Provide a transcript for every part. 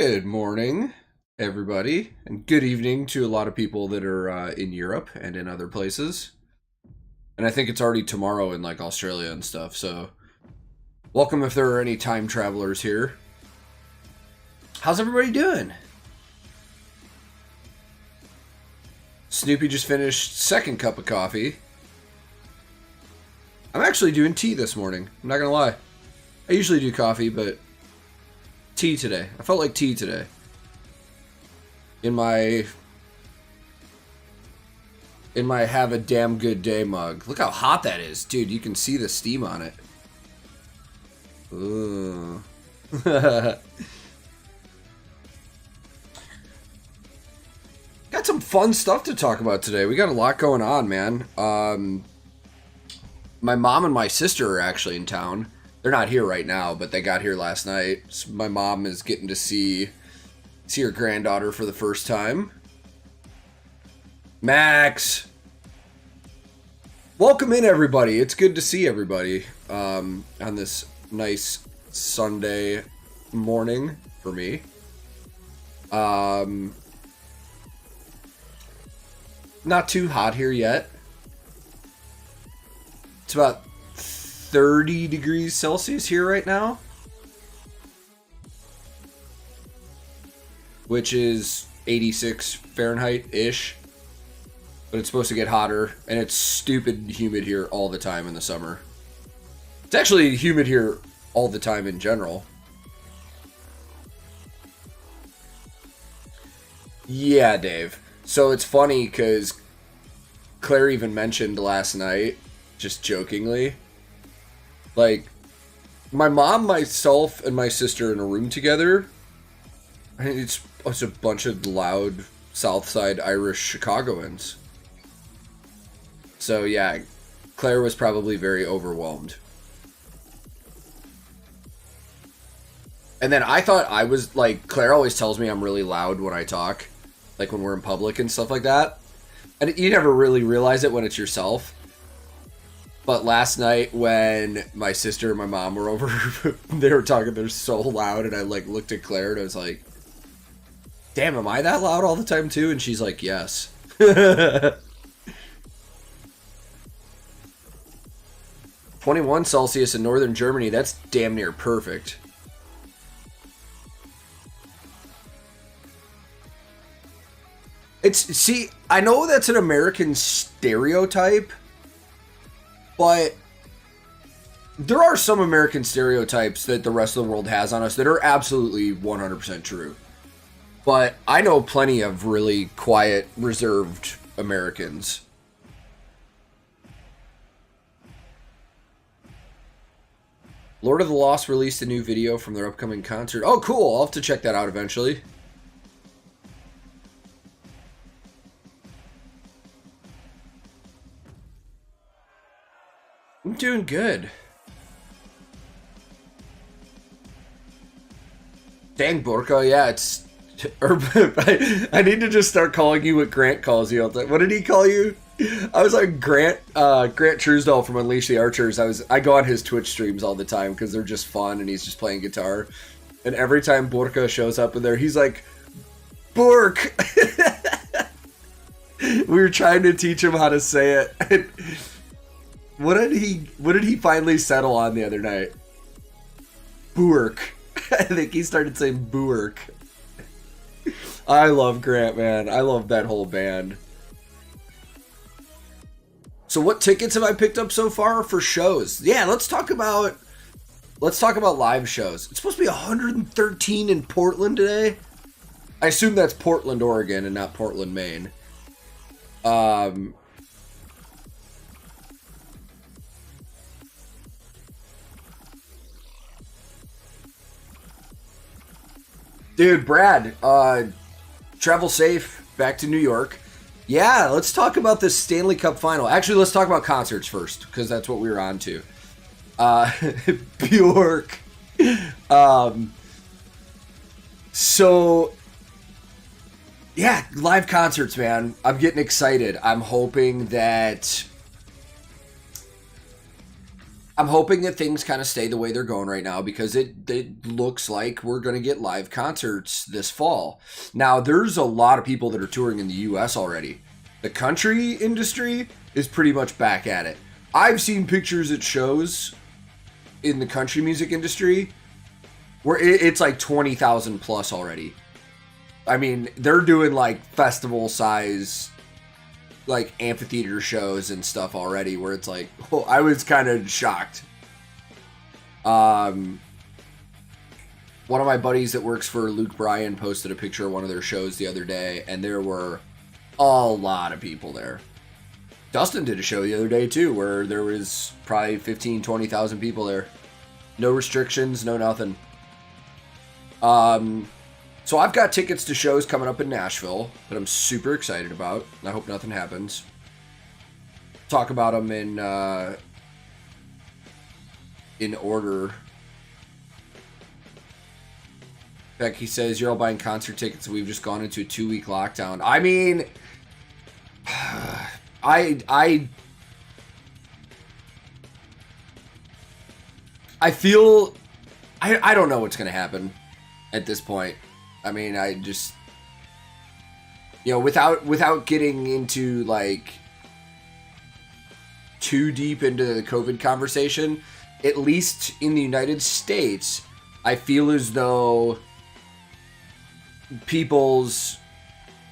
Good morning, everybody, and good evening to a lot of people that are in Europe and in other places. And I think it's already tomorrow in like Australia and stuff, so welcome if there are any time travelers here. How's everybody doing? Snoopy just finished second cup of coffee. I'm actually doing tea this morning, I'm not gonna lie. I usually do coffee, but tea today. I felt like tea today. In my have a damn good day mug. Look how hot that is. Dude, you can see the steam on it. Ooh. Got some fun stuff to talk about today. We got a lot going on, man. My mom and my sister are actually in town. They're not here right now, but they got here last night. So my mom is getting to see her granddaughter for the first time. Max! Welcome in, everybody. It's good to see everybody on this nice Sunday morning for me. Not too hot here yet. It's about 30 degrees Celsius here right now, which is 86 Fahrenheit-ish, but it's supposed to get hotter, and it's stupid humid here all the time in the summer. It's actually humid here all the time in general. Yeah, Dave. So it's funny because Claire even mentioned last night, just jokingly, like, my mom, myself, and my sister in a room together, and it's a bunch of loud Southside Irish Chicagoans. So yeah, Claire was probably very overwhelmed. And then I thought I was, like, Claire always tells me I'm really loud when I talk, like when we're in public and stuff like that. And you never really realize it when it's yourself. But last night when my sister and my mom were over, they were talking, they're so loud, and I like looked at Claire and I was like, damn, am I that loud all the time too? And she's like, yes. 21 Celsius in northern Germany, that's damn near perfect. See, I know that's an American stereotype, but there are some American stereotypes that the rest of the world has on us that are absolutely 100% true. But I know plenty of really quiet, reserved Americans. Lord of the Lost released a new video from their upcoming concert. Oh, cool. I'll have to check that out eventually. I'm doing good. Dang, Borka, yeah, it's... I need to just start calling you what Grant calls you all the time. What did he call you? I was like Grant Truesdale from Unleash the Archers. I go on his Twitch streams all the time because they're just fun and he's just playing guitar. And every time Borka shows up in there, he's like, Bork! We were trying to teach him how to say it. What did he finally settle on the other night? Buark. I think he started saying Buark. I love Grant, man. I love that whole band. So what tickets have I picked up so far for shows? Yeah, let's talk about live shows. It's supposed to be 113 in Portland today. I assume that's Portland, Oregon, and not Portland, Maine. Dude, Brad, travel safe back to New York. Yeah, let's talk about this Stanley Cup final. Actually, let's talk about concerts first, because that's what we were on to. Bjork. So, yeah, live concerts, man. I'm getting excited. I'm hoping that I'm hoping that things kind of stay the way they're going right now, because it looks like we're going to get live concerts this fall. Now, there's a lot of people that are touring in the U.S. already. The country industry is pretty much back at it. I've seen pictures at shows in the country music industry where it's like 20,000 plus already. I mean, they're doing like festival size, like amphitheater shows and stuff already, where it's like, oh, I was kind of shocked. One of my buddies that works for Luke Bryan posted a picture of one of their shows the other day, and there were a lot of people there. Dustin did a show the other day too, where there was probably 15, 20,000 people there. No restrictions, no nothing. So I've got tickets to shows coming up in Nashville that I'm super excited about, and I hope nothing happens. Talk about them in order. Becky says, you're all buying concert tickets, and we've just gone into a 2-week lockdown. I mean, I feel, I don't know what's going to happen at this point. I mean, I just, you know, without getting into like too deep into the COVID conversation, at least in the United States, I feel as though people's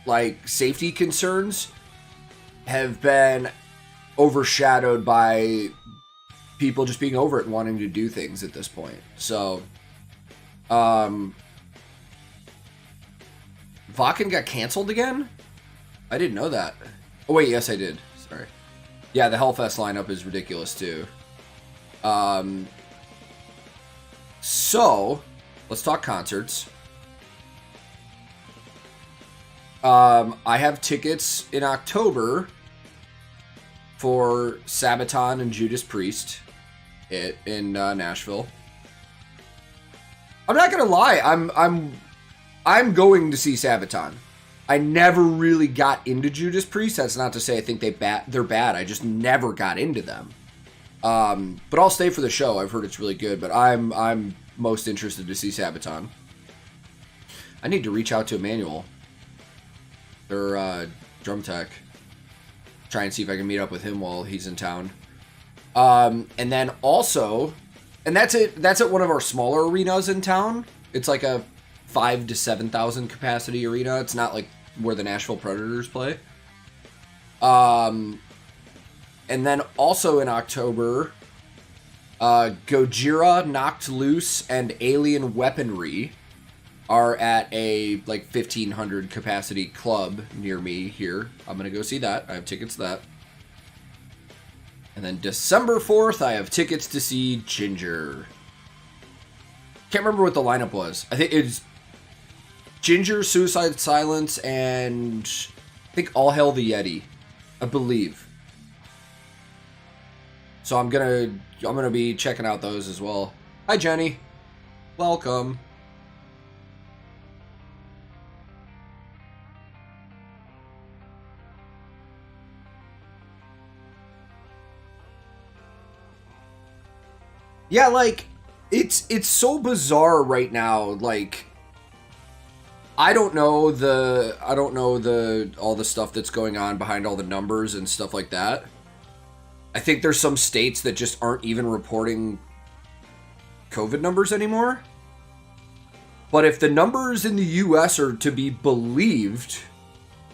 like safety concerns have been overshadowed by people just being over it and wanting to do things at this point. So, Vakken got canceled again? I didn't know that. Oh wait, yes I did. Sorry. Yeah, the Hellfest lineup is ridiculous too. So, let's talk concerts. I have tickets in October for Sabaton and Judas Priest in Nashville. I'm not gonna lie, I'm going to see Sabaton. I never really got into Judas Priest. That's not to say I think they're bad. I just never got into them. But I'll stay for the show. I've heard it's really good, but I'm most interested to see Sabaton. I need to reach out to Emmanuel, their drum tech. Try and see if I can meet up with him while he's in town. And then also, and that's at one of our smaller arenas in town. It's like a 5,000 to 7,000 capacity arena. It's not like where the Nashville Predators play. And then also in October, Gojira, Knocked Loose, and Alien Weaponry are at a like 1,500 capacity club near me here. I'm gonna go see that. I have tickets to that. And then December 4th, I have tickets to see Ginger. Can't remember what the lineup was. I think it's Ginger, Suicide Silence, and I think All Hail the Yeti, I believe. So I'm gonna be checking out those as well. Hi Jenny, welcome. Yeah, like it's so bizarre right now. Like I don't know all the stuff that's going on behind all the numbers and stuff like that. I think there's some states that just aren't even reporting COVID numbers anymore. But if the numbers in the US are to be believed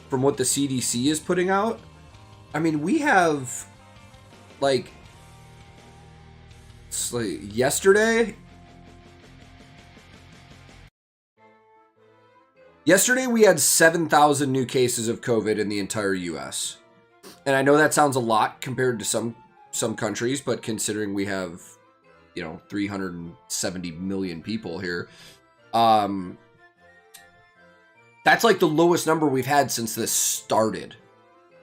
from what the CDC is putting out, I mean, we have like yesterday we had 7,000 new cases of COVID in the entire US. And I know that sounds a lot compared to some countries, but considering we have, 370 million people here, that's like the lowest number we've had since this started.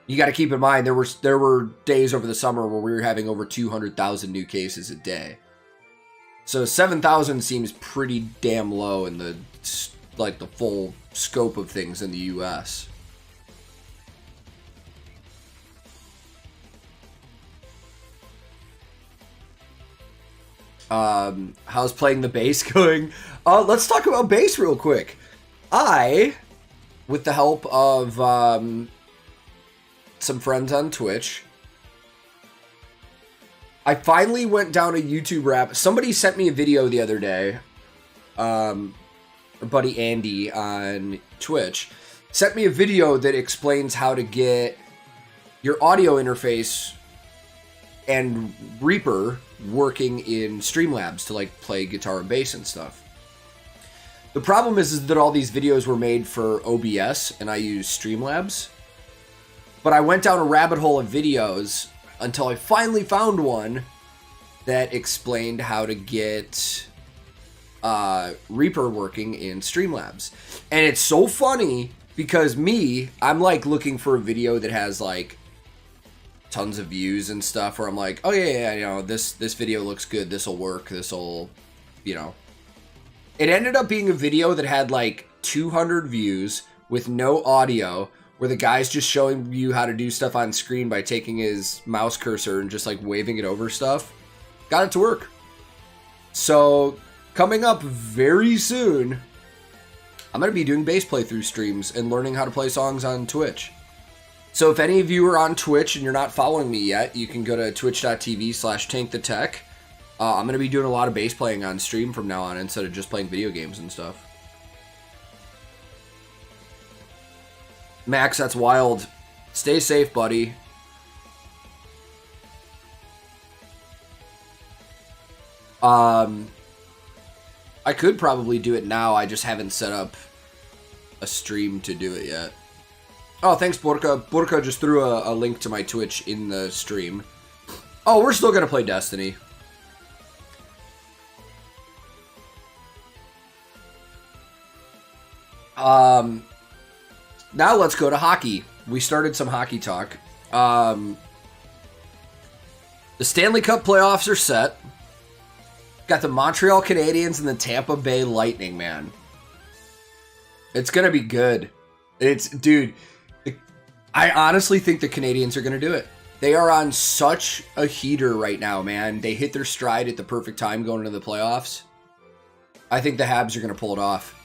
You got to keep in mind there were days over the summer where we were having over 200,000 new cases a day. So 7,000 seems pretty damn low in the full scope of things in the US. How's playing the bass going? Let's talk about bass real quick. I, with the help of some friends on Twitch, I finally went down a YouTube rap. Somebody sent me a video the other day. Our buddy Andy on Twitch sent me a video that explains how to get your audio interface and Reaper working in Streamlabs to like play guitar and bass and stuff. The problem is that all these videos were made for OBS and I use Streamlabs. But I went down a rabbit hole of videos until I finally found one that explained how to get Reaper working in Streamlabs. And it's so funny because I'm like looking for a video that has like tons of views and stuff where I'm like, oh yeah, you know, this video looks good, this'll work, this'll, you know. It ended up being a video that had like 200 views with no audio, where the guy's just showing you how to do stuff on screen by taking his mouse cursor and just like waving it over stuff. Got it to work. So coming up very soon, I'm going to be doing bass playthrough streams and learning how to play songs on Twitch. So if any of you are on Twitch and you're not following me yet, you can go to twitch.tv/TankTheTech. I'm going to be doing a lot of bass playing on stream from now on instead of just playing video games and stuff. Max, that's wild. Stay safe, buddy. I could probably do it now. I just haven't set up a stream to do it yet. Oh, thanks, Burka. Burka just threw a link to my Twitch in the stream. Oh, we're still going to play Destiny. Now let's go to hockey. We started some hockey talk. The Stanley Cup playoffs are set. Got the Montreal Canadiens and the Tampa Bay Lightning, man. It's going to be good. Dude, I honestly think the Canadiens are going to do it. They are on such a heater right now, man. They hit their stride at the perfect time going into the playoffs. I think the Habs are going to pull it off.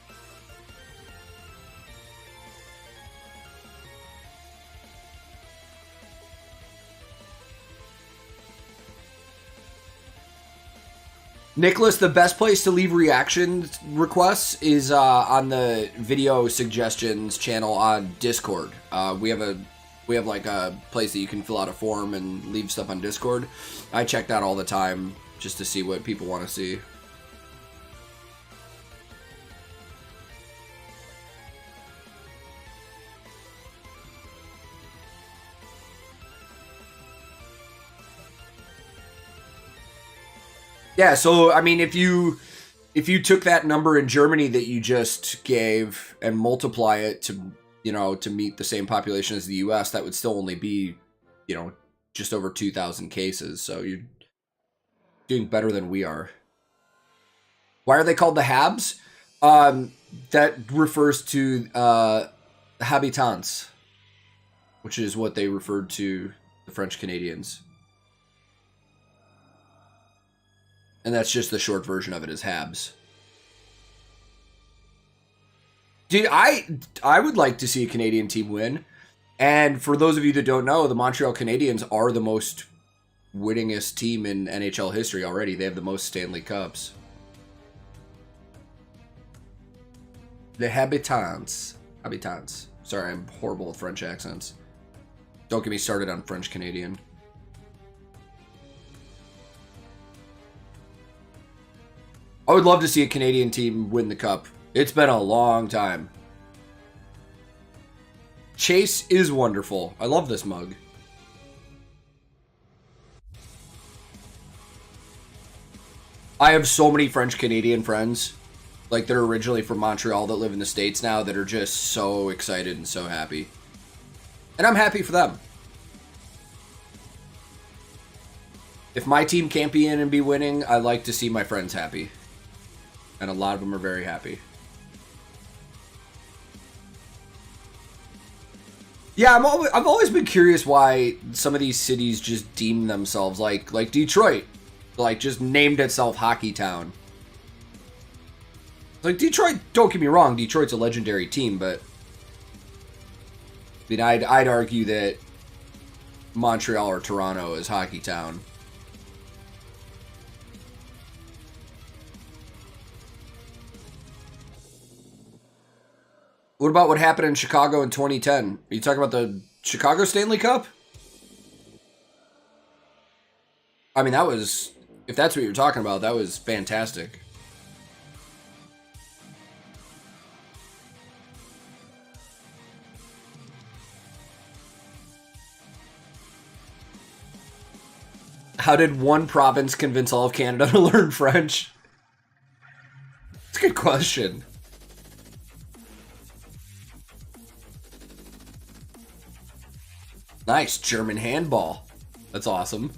Nicholas, the best place to leave reaction requests is on the video suggestions channel on Discord. We have like a place that you can fill out a form and leave stuff on Discord. I check that all the time just to see what people want to see. Yeah, so I mean, if you took that number in Germany that you just gave and multiply it to, you know, to meet the same population as the US, that would still only be, you know, just over 2,000 cases. So you're doing better than we are. Why are they called the Habs? That refers to habitants, which is what they referred to the French Canadians. And that's just the short version of it is Habs. Dude, I would like to see a Canadian team win. And for those of you that don't know, the Montreal Canadiens are the most winningest team in NHL history already. They have the most Stanley Cups. The Habitants. Habitants. Sorry, I'm horrible with French accents. Don't get me started on French Canadian. I would love to see a Canadian team win the cup. It's been a long time. Chase is wonderful. I love this mug. I have so many French Canadian friends, like they're originally from Montreal that live in the States now, that are just so excited and so happy. And I'm happy for them. If my team can't be in and be winning, I like to see my friends happy. And a lot of them are very happy. Yeah, I've always been curious why some of these cities just deem themselves like Detroit. Like, just named itself Hockey Town. Like, Detroit, don't get me wrong, Detroit's a legendary team, but I mean, I'd argue that Montreal or Toronto is Hockey Town. What about what happened in Chicago in 2010? Are you talking about the Chicago Stanley Cup? I mean, that was, if that's what you're talking about, that was fantastic. How did one province convince all of Canada to learn French? It's a good question. Nice, German handball. That's awesome.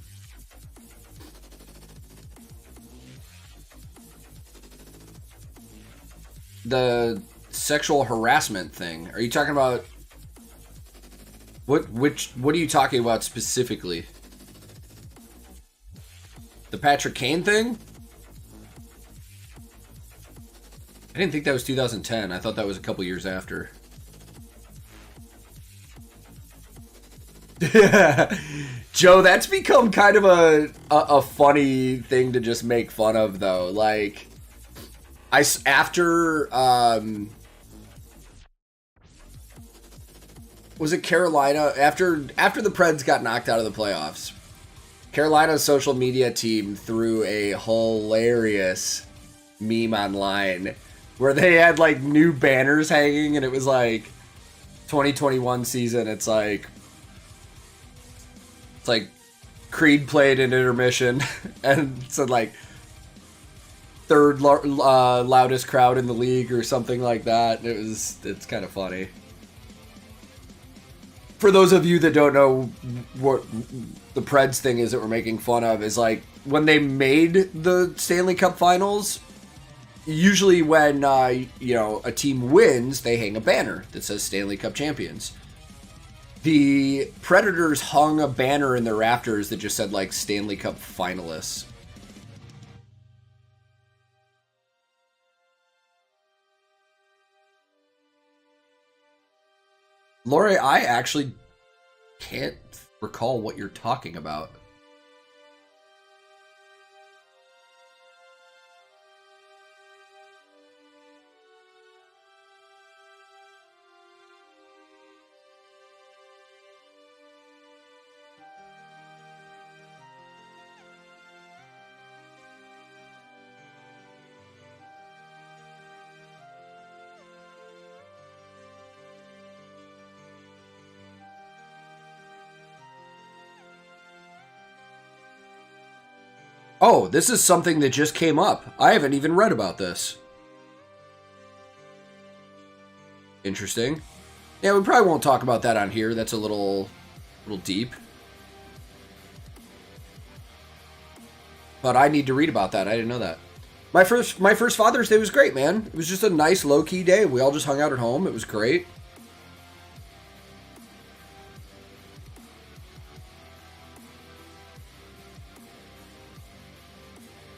The sexual harassment thing. Are you talking about what are you talking about specifically? The Patrick Kane thing? I didn't think that was 2010. I thought that was a couple years after. Joe, that's become kind of a funny thing to just make fun of, though. Like, after was it Carolina? After the Preds got knocked out of the playoffs, Carolina's social media team threw a hilarious meme online where they had like new banners hanging, and it was like 2021 season. It's like Creed played in intermission and said like third loudest crowd in the league or something like that. It's kind of funny. For those of you that don't know what the Preds thing is that we're making fun of, is like when they made the Stanley Cup Finals, usually when a team wins, they hang a banner that says Stanley Cup Champions. The Predators hung a banner in the rafters that just said like Stanley Cup Finalists. Lori, I actually can't recall what you're talking about. Oh, this is something that just came up. I haven't even read about this. Interesting. Yeah, we probably won't talk about that on here. That's a little deep. But I need to read about that. I didn't know that. My first Father's Day was great, man. It was just a nice low-key day. We all just hung out at home. It was great.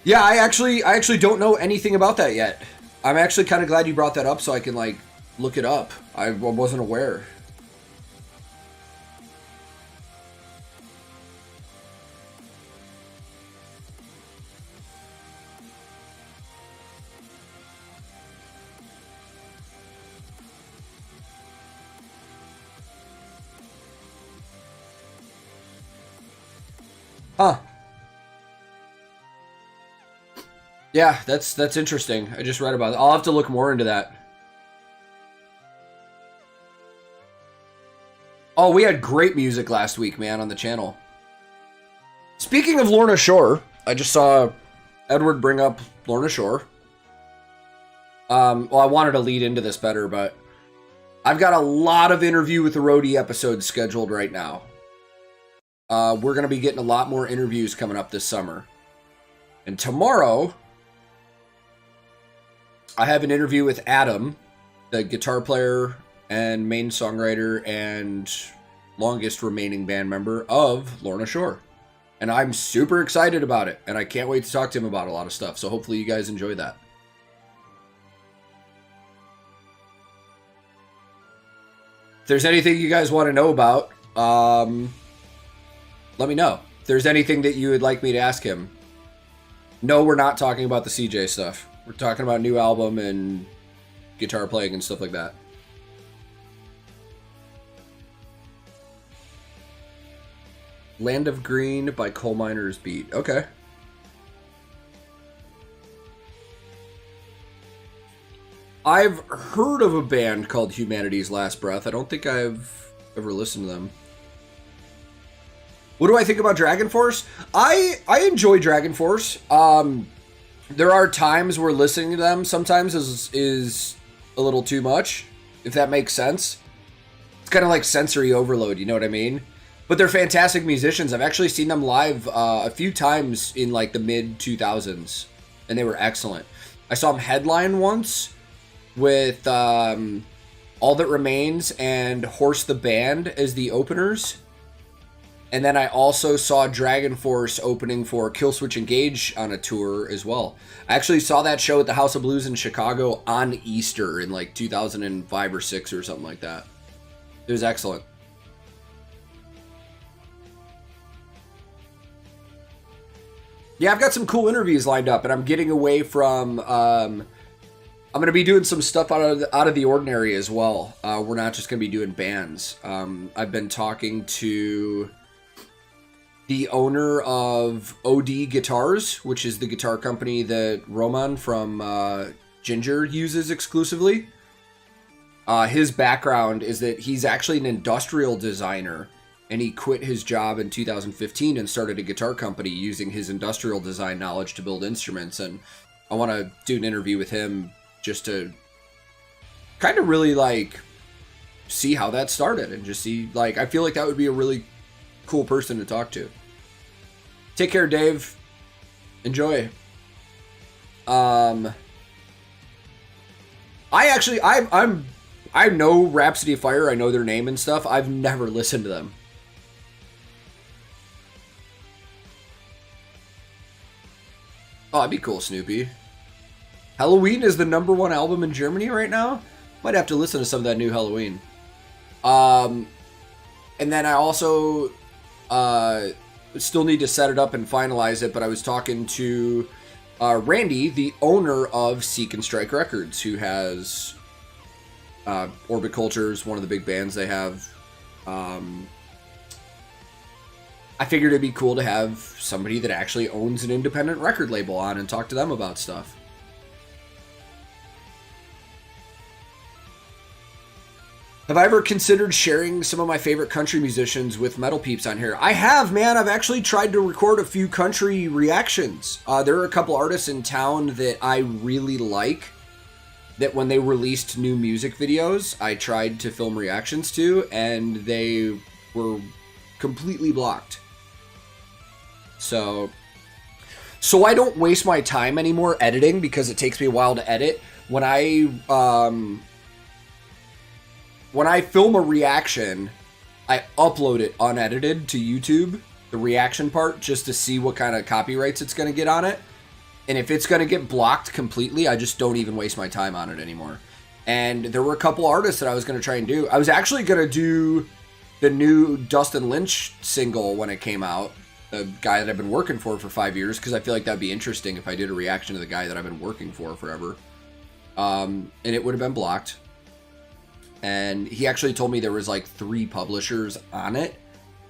Yeah, I actually don't know anything about that yet. I'm actually kind of glad you brought that up so I can like look it up. I wasn't aware. Huh. Yeah, that's interesting. I just read about it. I'll have to look more into that. Oh, we had great music last week, man, on the channel. Speaking of Lorna Shore, I just saw Edward bring up Lorna Shore. Well, I wanted to lead into this better, but I've got a lot of Interview with the Roadie episodes scheduled right now. We're going to be getting a lot more interviews coming up this summer. And tomorrow, I have an interview with Adam, the guitar player and main songwriter and longest remaining band member of Lorna Shore. And I'm super excited about it. And I can't wait to talk to him about a lot of stuff. So hopefully you guys enjoy that. If there's anything you guys want to know about, let me know. If there's anything that you would like me to ask him. No, we're not talking about the CJ stuff. We're talking about new album and guitar playing and stuff like that. Land of Green by Coal Miner's Beat. Okay. I've heard of a band called Humanity's Last Breath. I don't think I've ever listened to them. What do I think about Dragon Force? I enjoy Dragon Force. There are times where listening to them sometimes is a little too much, if that makes sense. It's kind of like sensory overload, you know what I mean? But they're fantastic musicians. I've actually seen them live a few times in like the mid-2000s, and they were excellent. I saw them headline once with All That Remains and Horse the Band as the openers. And then I also saw Dragon Force opening for Killswitch Engage on a tour as well. I actually saw that show at the House of Blues in Chicago on Easter in like 2005 or 6 or something like that. It was excellent. Yeah, I've got some cool interviews lined up, and I'm getting away from... I'm going to be doing some stuff out of the ordinary as well. We're not just going to be doing bands. I've been talking to the owner of OD Guitars, which is the guitar company that Roman from Ginger uses exclusively. His background is that he's actually an industrial designer, and he quit his job in 2015 and started a guitar company using his industrial design knowledge to build instruments. And I want to do an interview with him just to kind of really like see how that started and just see, like, I feel like that would be a really cool person to talk to. Take care, Dave. Enjoy. I know Rhapsody of Fire. I know their name and stuff. I've never listened to them. Oh, that'd be cool, Snoopy. Halloween is the #1 album in Germany right now. Might have to listen to some of that new Halloween. And then I also still need to set it up and finalize it, but I was talking to Randy, the owner of Seek and Strike Records, who has Orbit Culture's one of the big bands they have. I figured it'd be cool to have somebody that actually owns an independent record label on and talk to them about stuff. Have I ever considered sharing some of my favorite country musicians with metal peeps on here? I have, man. I've actually tried to record a few country reactions. There are a couple artists in town that I really like, that when they released new music videos, I tried to film reactions to, and they were completely blocked. So I don't waste my time anymore editing, because it takes me a while to edit. When I film a reaction, I upload it unedited to YouTube, the reaction part, just to see what kind of copyrights it's going to get on it. And if it's going to get blocked completely, I just don't even waste my time on it anymore. And there were a couple artists that I was going to try and do. I was actually going to do the new Dustin Lynch single when it came out, the guy that I've been working for 5 years, because I feel like that'd be interesting if I did a reaction to the guy that I've been working for forever. And it would have been blocked. And he actually told me there was like 3 publishers on it.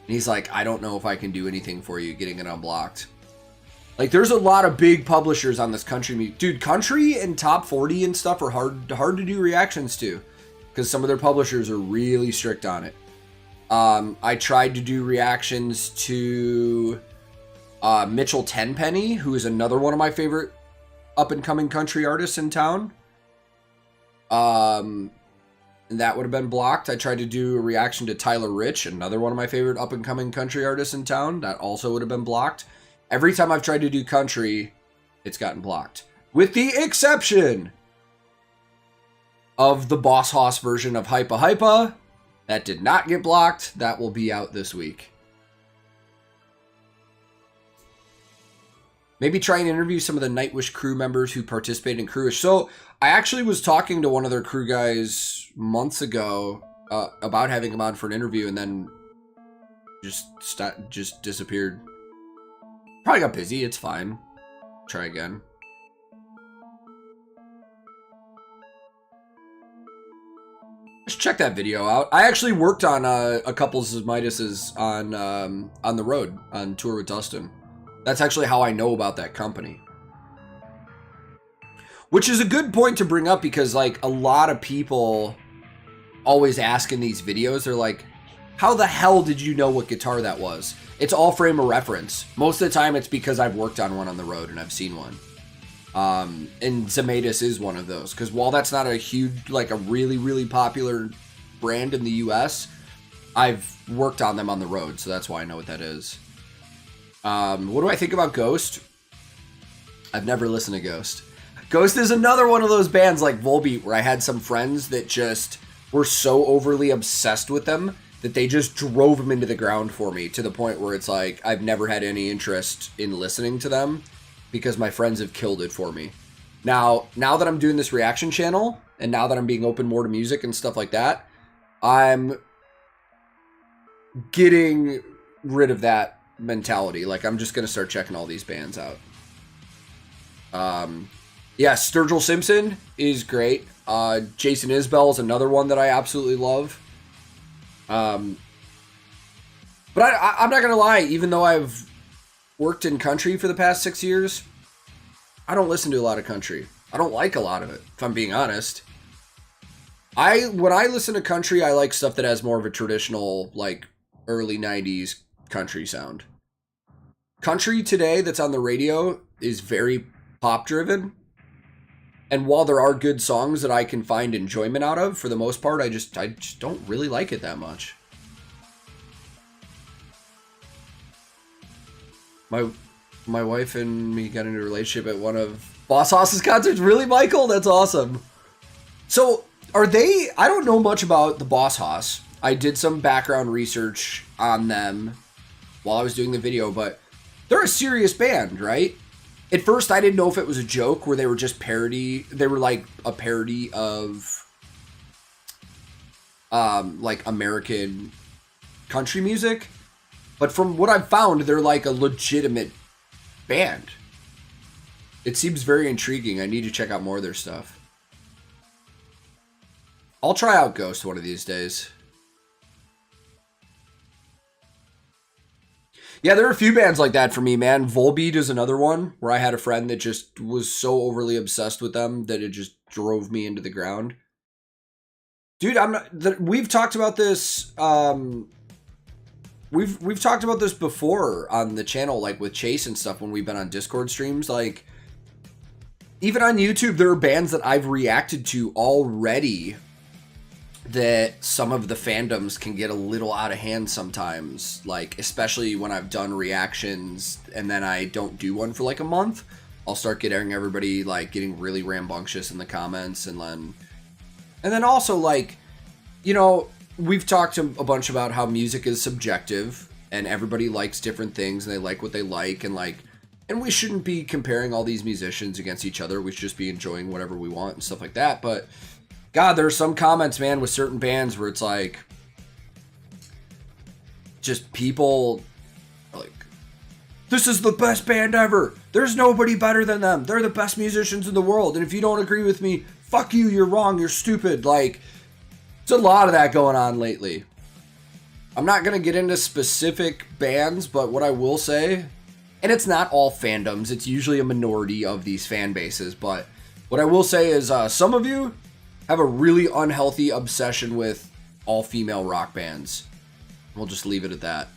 And he's like, I don't know if I can do anything for you getting it unblocked. Like, there's a lot of big publishers on this country. Dude, country and top 40 and stuff are hard to do reactions to, because some of their publishers are really strict on it. I tried to do reactions to Mitchell Tenpenny, who is another one of my favorite up-and-coming country artists in town. And that would have been blocked. I tried to do a reaction to Tyler Rich, another one of my favorite up-and-coming country artists in town. That also would have been blocked. Every time I've tried to do country, it's gotten blocked. With the exception of the Boss Hoss version of Hypa Hypa. That did not get blocked. That will be out this week. Maybe try and interview some of the Nightwish crew members who participated in Crewish. So I actually was talking to one of their crew guys months ago about having him on for an interview, and then just disappeared. Probably got busy. It's fine. Try again. Just check that video out. I actually worked on a couple of Midases on the road on tour with Dustin. That's actually how I know about that company. Which is a good point to bring up, because like a lot of people always ask in these videos, they're like, how the hell did you know what guitar that was? It's all frame of reference. Most of the time it's because I've worked on one on the road and I've seen one. And Zemaitis is one of those, because while that's not a huge, like a really, really popular brand in the US, I've worked on them on the road, so that's why I know what that is. What do I think about Ghost? I've never listened to Ghost. Ghost is another one of those bands like Volbeat where I had some friends that just were so overly obsessed with them that they just drove them into the ground for me, to the point where it's like I've never had any interest in listening to them because my friends have killed it for me. Now that I'm doing this reaction channel, and now that I'm being open more to music and stuff like that, I'm getting rid of that mentality. Like, I'm just going to start checking all these bands out. Yeah, Sturgill Simpson is great. Jason Isbell is another one that I absolutely love. But I'm not going to lie, even though I've worked in country for the past 6 years, I don't listen to a lot of country. I don't like a lot of it, if I'm being honest. When I listen to country, I like stuff that has more of a traditional, like, early 90s country sound. Country today that's on the radio is very pop-driven. And while there are good songs that I can find enjoyment out of, for the most part, I just don't really like it that much. My wife and me got into a relationship at one of Boss Hoss's concerts. Really, Michael? That's awesome. So, are they... I don't know much about the Boss Hoss. I did some background research on them while I was doing the video, but they're a serious band, right? At first, I didn't know if it was a joke where they were just parody. They were like a parody of like American country music. But from what I've found, they're like a legitimate band. It seems very intriguing. I need to check out more of their stuff. I'll try out Ghost one of these days. Yeah, there are a few bands like that for me, man. Volbeat is another one where I had a friend that just was so overly obsessed with them that it just drove me into the ground. Dude, we've talked about this. We've talked about this before on the channel, like with Chase and stuff when we've been on Discord streams. Like, even on YouTube, there are bands that I've reacted to already that some of the fandoms can get a little out of hand sometimes, like especially when I've done reactions and then I don't do one for like a month. I'll start getting everybody like getting really rambunctious in the comments, and then also, like, you know, we've talked a bunch about how music is subjective and everybody likes different things and they like what they like, and we shouldn't be comparing all these musicians against each other. We should just be enjoying whatever we want and stuff like that. But God, there are some comments, man, with certain bands where it's like, just people like, this is the best band ever. There's nobody better than them. They're the best musicians in the world. And if you don't agree with me, fuck you, you're wrong, you're stupid. Like, there's a lot of that going on lately. I'm not going to get into specific bands, but what I will say, and it's not all fandoms, it's usually a minority of these fan bases, but what I will say is some of you have a really unhealthy obsession with all-female rock bands. We'll just leave it at that.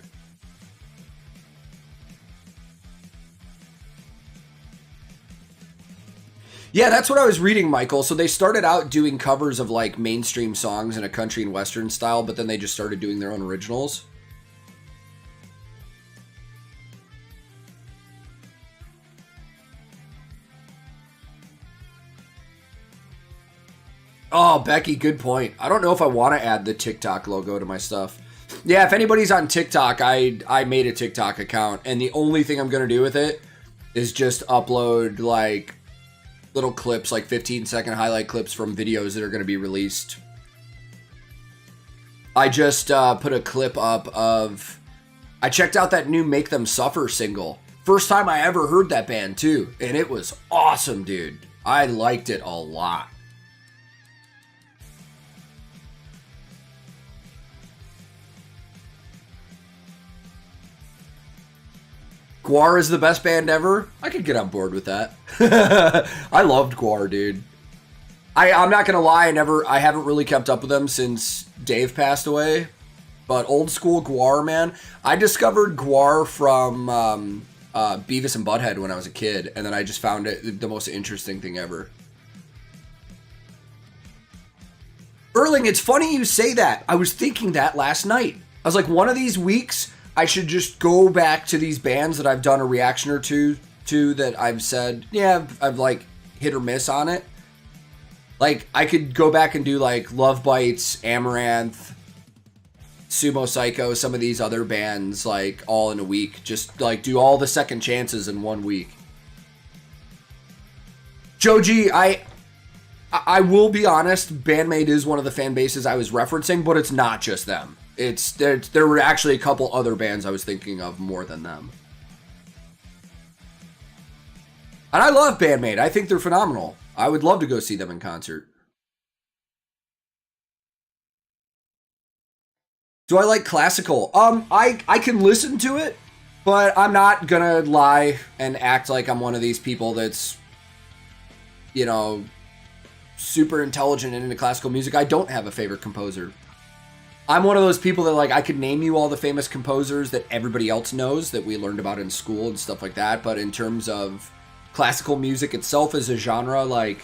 Yeah, that's what I was reading, Michael. So they started out doing covers of like mainstream songs in a country and western style, but then they just started doing their own originals. Oh, Becky, good point. I don't know if I want to add the TikTok logo to my stuff. Yeah, if anybody's on TikTok, I made a TikTok account, and the only thing I'm going to do with it is just upload like little clips, like 15-second highlight clips from videos that are going to be released. I just put a clip up of... I checked out that new Make Them Suffer single. First time I ever heard that band, too. And it was awesome, dude. I liked it a lot. Gwar is the best band ever? I could get on board with that. I loved Gwar, dude. I'm not gonna lie, I haven't really kept up with them since Dave passed away. But old school Gwar, man. I discovered Gwar from Beavis and Butthead when I was a kid, and then I just found it the most interesting thing ever. Erling, it's funny you say that. I was thinking that last night. I was like, one of these weeks, I should just go back to these bands that I've done a reaction or two to that I've said, yeah, I've like hit or miss on it. Like, I could go back and do, like, Love Bites, Amaranth, Sumo Psycho, some of these other bands, like, all in a week. Just, like, do all the second chances in 1 week. Joji, I will be honest, Bandmate is one of the fan bases I was referencing, but it's not just them. There were actually a couple other bands I was thinking of more than them. And I love Bandmate. I think they're phenomenal. I would love to go see them in concert. Do I like classical? I can listen to it, but I'm not gonna lie and act like I'm one of these people that's, you know, super intelligent and into classical music. I don't have a favorite composer. I'm one of those people that, like, I could name you all the famous composers that everybody else knows that we learned about in school and stuff like that, but in terms of classical music itself as a genre, like,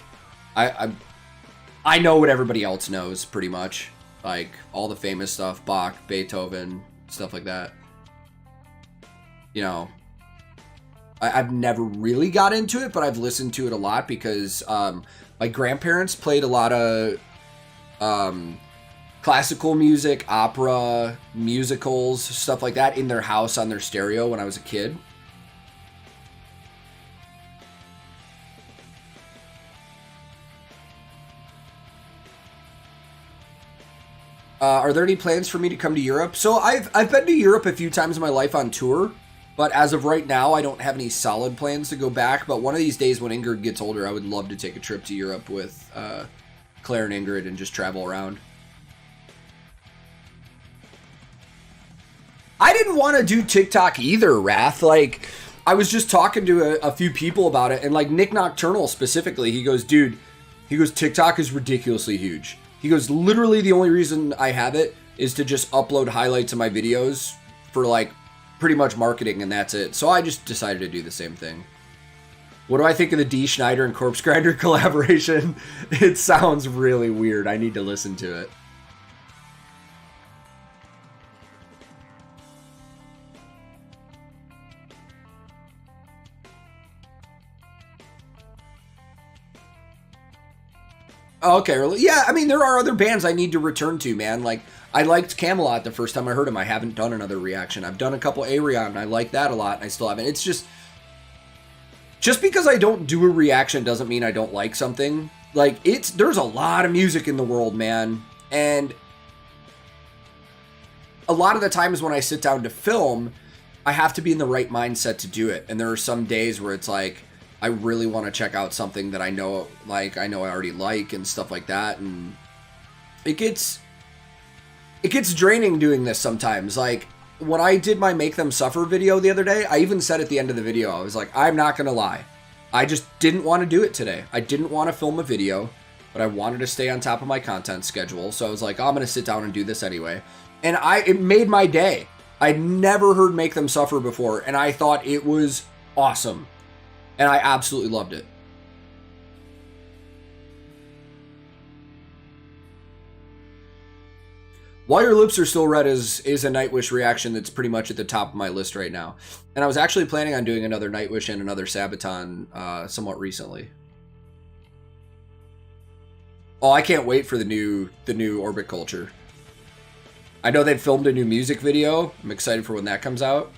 I know what everybody else knows, pretty much. Like, all the famous stuff, Bach, Beethoven, stuff like that. You know, I've never really got into it, but I've listened to it a lot because my grandparents played a lot of classical music, opera, musicals, stuff like that in their house on their stereo when I was a kid. Are there any plans for me to come to Europe? So I've been to Europe a few times in my life on tour, but as of right now, I don't have any solid plans to go back. But one of these days when Ingrid gets older, I would love to take a trip to Europe with Claire and Ingrid and just travel around. I didn't want to do TikTok either, Wrath. Like, I was just talking to a few people about it, and like Nick Nocturnal specifically, he goes, dude, TikTok is ridiculously huge. He goes, literally the only reason I have it is to just upload highlights of my videos for, like, pretty much marketing, and that's it. So I just decided to do the same thing. What do I think of the Dee Schneider and Corpse Grinder collaboration? It sounds really weird. I need to listen to it. Oh, okay, really? Yeah, I mean, there are other bands I need to return to, man. Like, I liked Camelot the first time I heard him. I haven't done another reaction. I've done a couple Aeon, and I like that a lot, and I still haven't. It's just because I don't do a reaction doesn't mean I don't like something. Like, there's a lot of music in the world, man. And a lot of the times when I sit down to film, I have to be in the right mindset to do it. And there are some days where it's like, I really want to check out something that I know I already like and stuff like that, and it gets draining doing this sometimes. Like, when I did my Make Them Suffer video the other day, I even said at the end of the video, I was like, I'm not gonna lie, I just didn't want to do it today. I didn't want to film a video, but I wanted to stay on top of my content schedule, so I was like, oh, I'm gonna sit down and do this anyway. And it made my day. I'd never heard Make Them Suffer before, and I thought it was awesome. And I absolutely loved it. While Your Lips Are Still Red is a Nightwish reaction that's pretty much at the top of my list right now. And I was actually planning on doing another Nightwish and another Sabaton somewhat recently. Oh, I can't wait for the new Orbit Culture. I know they've filmed a new music video. I'm excited for when that comes out.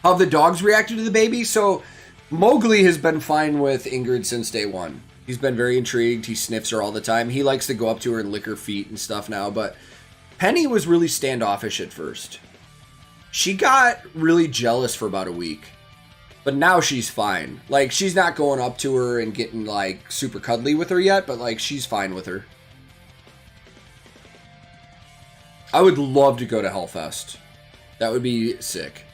How the dogs reacted to the baby? So Mowgli has been fine with Ingrid since day one. He's been very intrigued. He sniffs her all the time. He likes to go up to her and lick her feet and stuff now. But Penny was really standoffish at first. She got really jealous for about a week. But now she's fine. Like, she's not going up to her and getting, like, super cuddly with her yet. But, like, she's fine with her. I would love to go to Hellfest. That would be sick.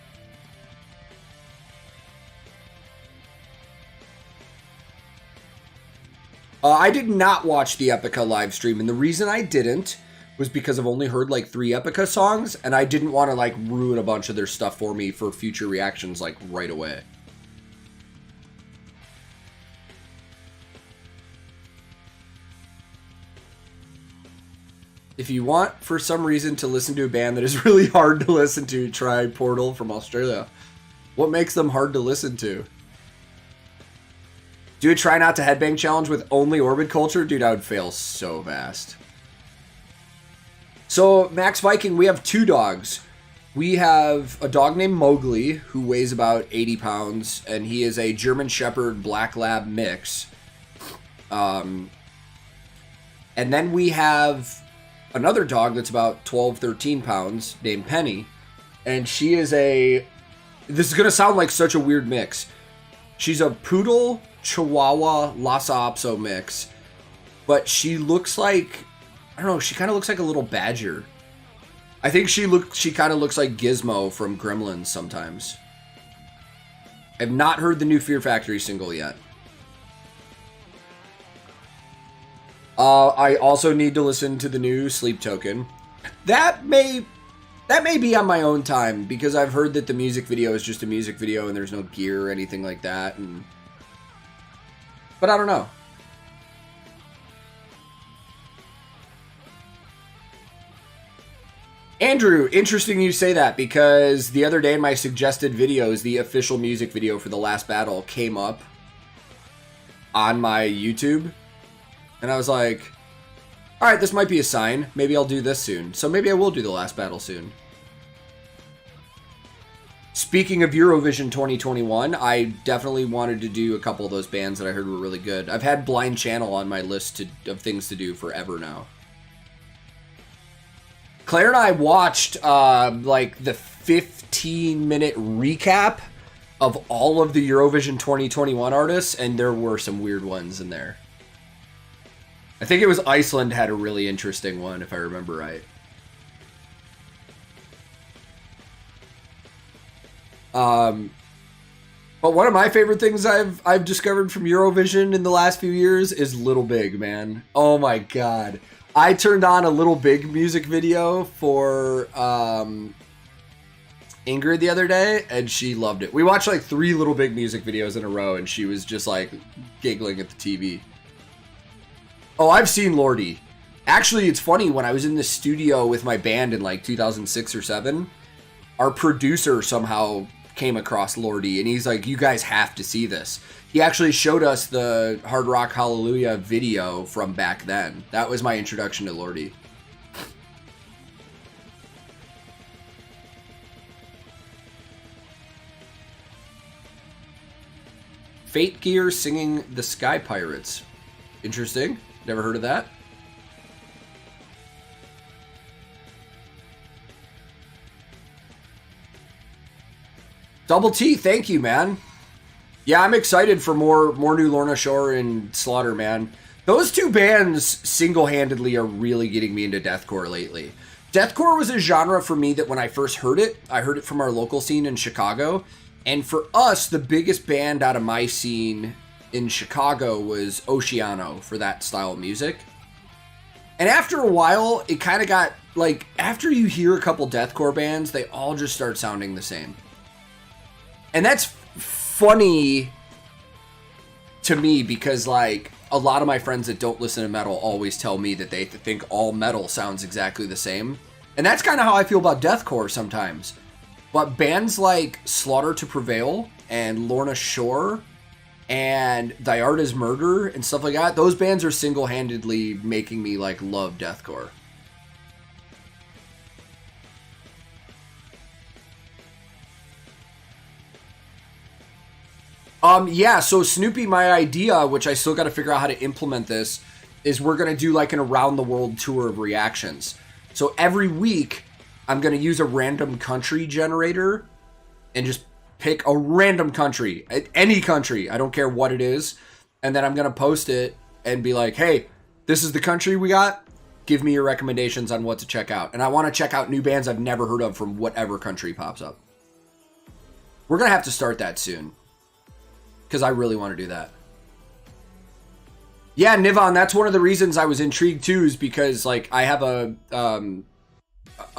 I did not watch the Epica live stream, and the reason I didn't was because I've only heard like 3 Epica songs, and I didn't want to like ruin a bunch of their stuff for me for future reactions like right away. If you want, for some reason, to listen to a band that is really hard to listen to, try Portal from Australia. What makes them hard to listen to? Do a try not to headbang challenge with only Orbit Culture? Dude, I would fail so fast. So, Max Viking, we have 2 dogs. We have a dog named Mowgli, who weighs about 80 pounds, and he is a German Shepherd Black Lab mix. And then we have another dog that's about 12, 13 pounds, named Penny. And she is a... This is going to sound like such a weird mix. She's a Poodle... Chihuahua Lhasa Apso mix, but she looks like, I don't know, she kind of looks like a little badger. I think she kind of looks like Gizmo from Gremlins sometimes. I've not heard the new Fear Factory single yet. I also need to listen to the new Sleep Token. That may be on my own time, because I've heard that the music video is just a music video and there's no gear or anything like that, and but I don't know. Andrew, interesting you say that, because the other day in my suggested videos, the official music video for The Last Battle came up on my YouTube. And I was like, alright, this might be a sign. Maybe I'll do this soon. So maybe I will do The Last Battle soon. Speaking of Eurovision 2021, I definitely wanted to do a couple of those bands that I heard were really good. I've had Blind Channel on my list of things to do forever now. Claire and I watched like the 15-minute recap of all of the Eurovision 2021 artists, and there were some weird ones in there. I think it was Iceland had a really interesting one, if I remember right. But one of my favorite things I've discovered from Eurovision in the last few years is Little Big, man. Oh my god. I turned on a Little Big music video for Ingrid the other day, and she loved it. We watched like 3 Little Big music videos in a row, and she was just like giggling at the TV. Oh, I've seen Lordi. Actually, it's funny, when I was in the studio with my band in like 2006 or 7, our producer somehow came across Lordi, and he's like, you guys have to see this. He actually showed us the Hard Rock Hallelujah video from back then. That was my introduction to Lordi. Fate Gear singing The Sky Pirates. Interesting. Never heard of that. Double T, thank you, man. Yeah, I'm excited for more new Lorna Shore and Slaughter, man. Those 2 bands single-handedly are really getting me into deathcore lately. Deathcore was a genre for me that when I first heard it, I heard it from our local scene in Chicago. And for us, the biggest band out of my scene in Chicago was Oceano for that style of music. And after a while, it kind of got, like, after you hear a couple deathcore bands, they all just start sounding the same. And that's funny to me because, like, a lot of my friends that don't listen to metal always tell me that they think all metal sounds exactly the same. And that's kind of how I feel about deathcore sometimes. But bands like Slaughter to Prevail and Lorna Shore and Diarda's Murder and stuff like that, those bands are single-handedly making me, like, love deathcore. Yeah, so Snoopy, my idea, which I still got to figure out how to implement this, is we're going to do like an around the world tour of reactions. So every week, I'm going to use a random country generator and just pick a random country, any country, I don't care what it is, and then I'm going to post it and be like, hey, this is the country we got. Give me your recommendations on what to check out. And I want to check out new bands I've never heard of from whatever country pops up. We're going to have to start that soon, because I really want to do that. Yeah, Nivon, that's one of the reasons I was intrigued too, is because like I have a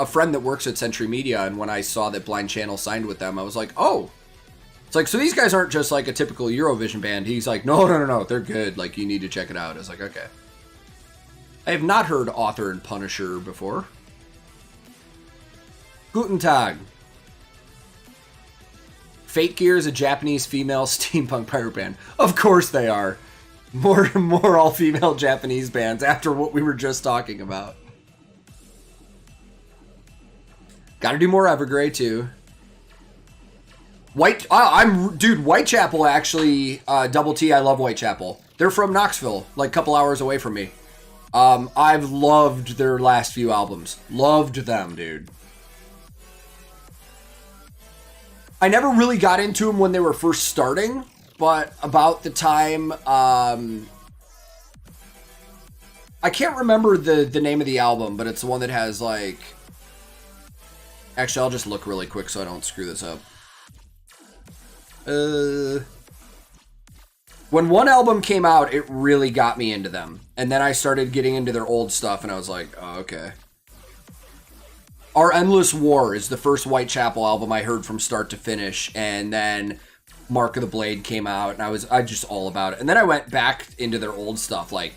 friend that works at Century Media, and when I saw that Blind Channel signed with them, I was like, oh. It's like, so these guys aren't just like a typical Eurovision band. He's like, no, they're good. Like, you need to check it out. I was like, okay. I have not heard Author and Punisher before. Guten Tag. Fate Gear is a Japanese female steampunk pirate band. Of course they are. More all-female Japanese bands after what we were just talking about. Gotta do more Evergrey, too. Whitechapel, actually, Double T, I love Whitechapel. They're from Knoxville, like a couple hours away from me. I've loved their last few albums. Loved them, dude. I never really got into them when they were first starting, but about the time, I can't remember the name of the album, but it's the one that has, like... Actually, I'll just look really quick so I don't screw this up. When one album came out, it really got me into them. And then I started getting into their old stuff, and I was like, oh, okay. Our Endless War is the first Whitechapel album I heard from start to finish, and then Mark of the Blade came out, and I was just all about it. And then I went back into their old stuff, like,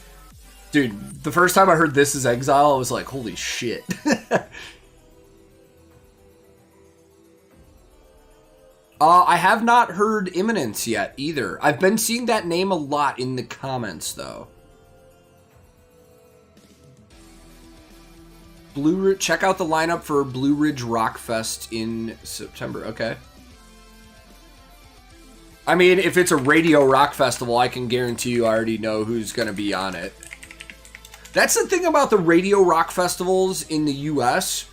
dude, the first time I heard This Is Exile, I was like, holy shit. I have not heard Imminence yet, either. I've been seeing that name a lot in the comments, though. Check out the lineup for Blue Ridge Rock Fest in September. Okay. I mean, if it's a radio rock festival, I can guarantee you I already know who's going to be on it. That's the thing about the radio rock festivals in the U.S.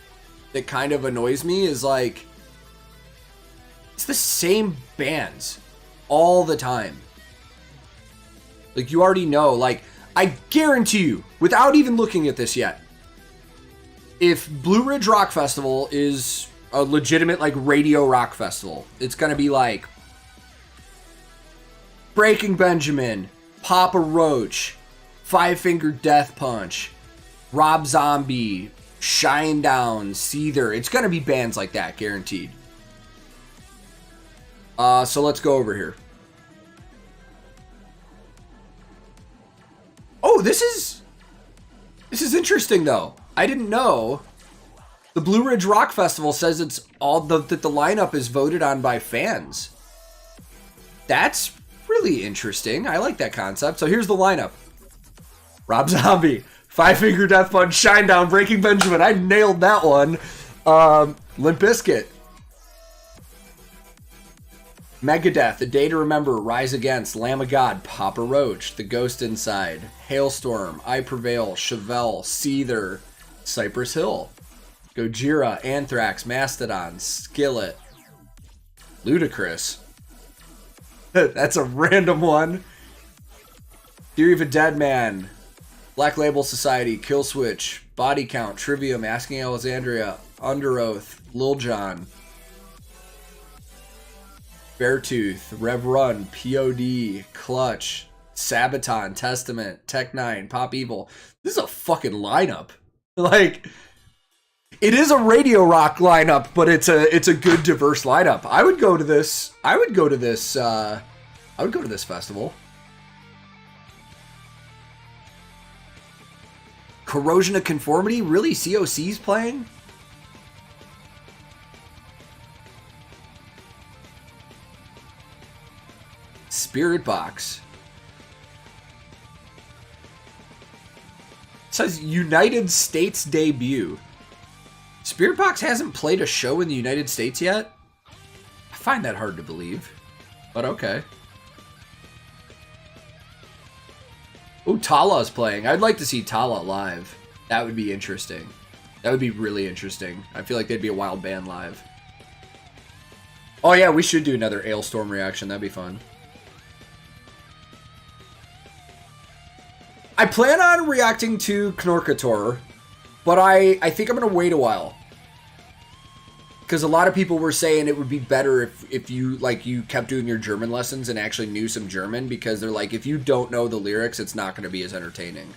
that kind of annoys me, is like... It's the same bands all the time. Like, you already know. Like, I guarantee you, without even looking at this yet, if Blue Ridge Rock Festival is a legitimate, like, radio rock festival, it's going to be like Breaking Benjamin, Papa Roach, Five Finger Death Punch, Rob Zombie, Shinedown, Seether. It's going to be bands like that, guaranteed. So let's go over here. Oh, this is interesting, though. I didn't know. The Blue Ridge Rock Festival says it's all that the lineup is voted on by fans. That's really interesting. I like that concept. So here's the lineup. Rob Zombie, Five Finger Death Punch, Shinedown, Breaking Benjamin. I nailed that one. Limp Bizkit. Megadeth, A Day to Remember, Rise Against, Lamb of God, Papa Roach, The Ghost Inside, Hailstorm, I Prevail, Chevelle, Seether, Cypress Hill, Gojira, Anthrax, Mastodon, Skillet, Ludacris. That's a random one. Theory of a Dead Man, Black Label Society, Killswitch, Body Count, Trivium, Asking Alexandria, Under Oath, Lil Jon, Beartooth, Rev Run, POD, Clutch, Sabaton, Testament, Tech Nine, Pop Evil. This is a fucking lineup. Like, it is a radio rock lineup, but it's a good diverse lineup. I would go to this. I would go to this festival. Corrosion of Conformity? Really? COC's playing? Spirit Box. It says United States debut. Spirit Box hasn't played a show in the United States yet? I find that hard to believe, but okay. Tala's playing. I'd like to see Tala live. That would be interesting. That would be really interesting. I feel like they'd be a wild band live. Oh yeah, we should do another Ailstorm reaction. That'd be fun. I plan on reacting to Knorkator, but I think I'm going to wait a while. Because a lot of people were saying it would be better if you, like, you kept doing your German lessons and actually knew some German, because they're like, if you don't know the lyrics, it's not going to be as entertaining.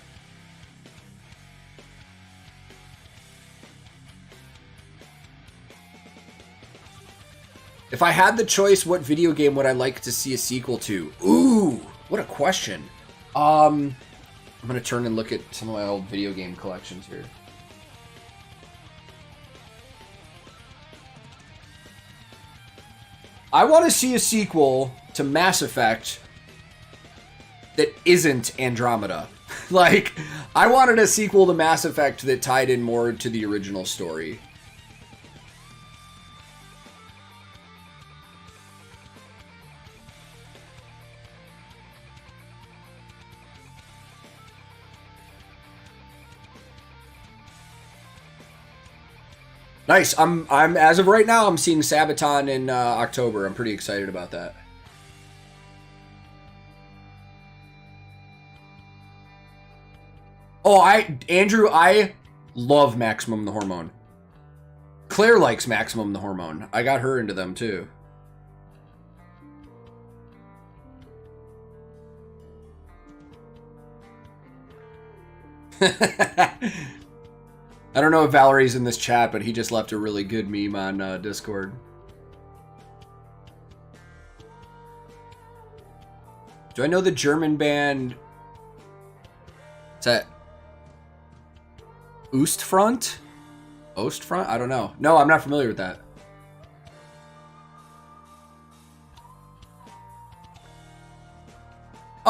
If I had the choice, what video game would I like to see a sequel to? Ooh, what a question. I'm going to turn and look at some of my old video game collections here. I want to see a sequel to Mass Effect that isn't Andromeda. Like, I wanted a sequel to Mass Effect that tied in more to the original story. Nice. I'm as of right now, I'm seeing Sabaton in October. I'm pretty excited about that. Oh, Andrew, I love Maximum the Hormone. Claire likes Maximum the Hormone. I got her into them too. I don't know if Valerie's in this chat, but he just left a really good meme on Discord. Do I know the German band? Is that Ostfront? Ostfront? I don't know. No, I'm not familiar with that.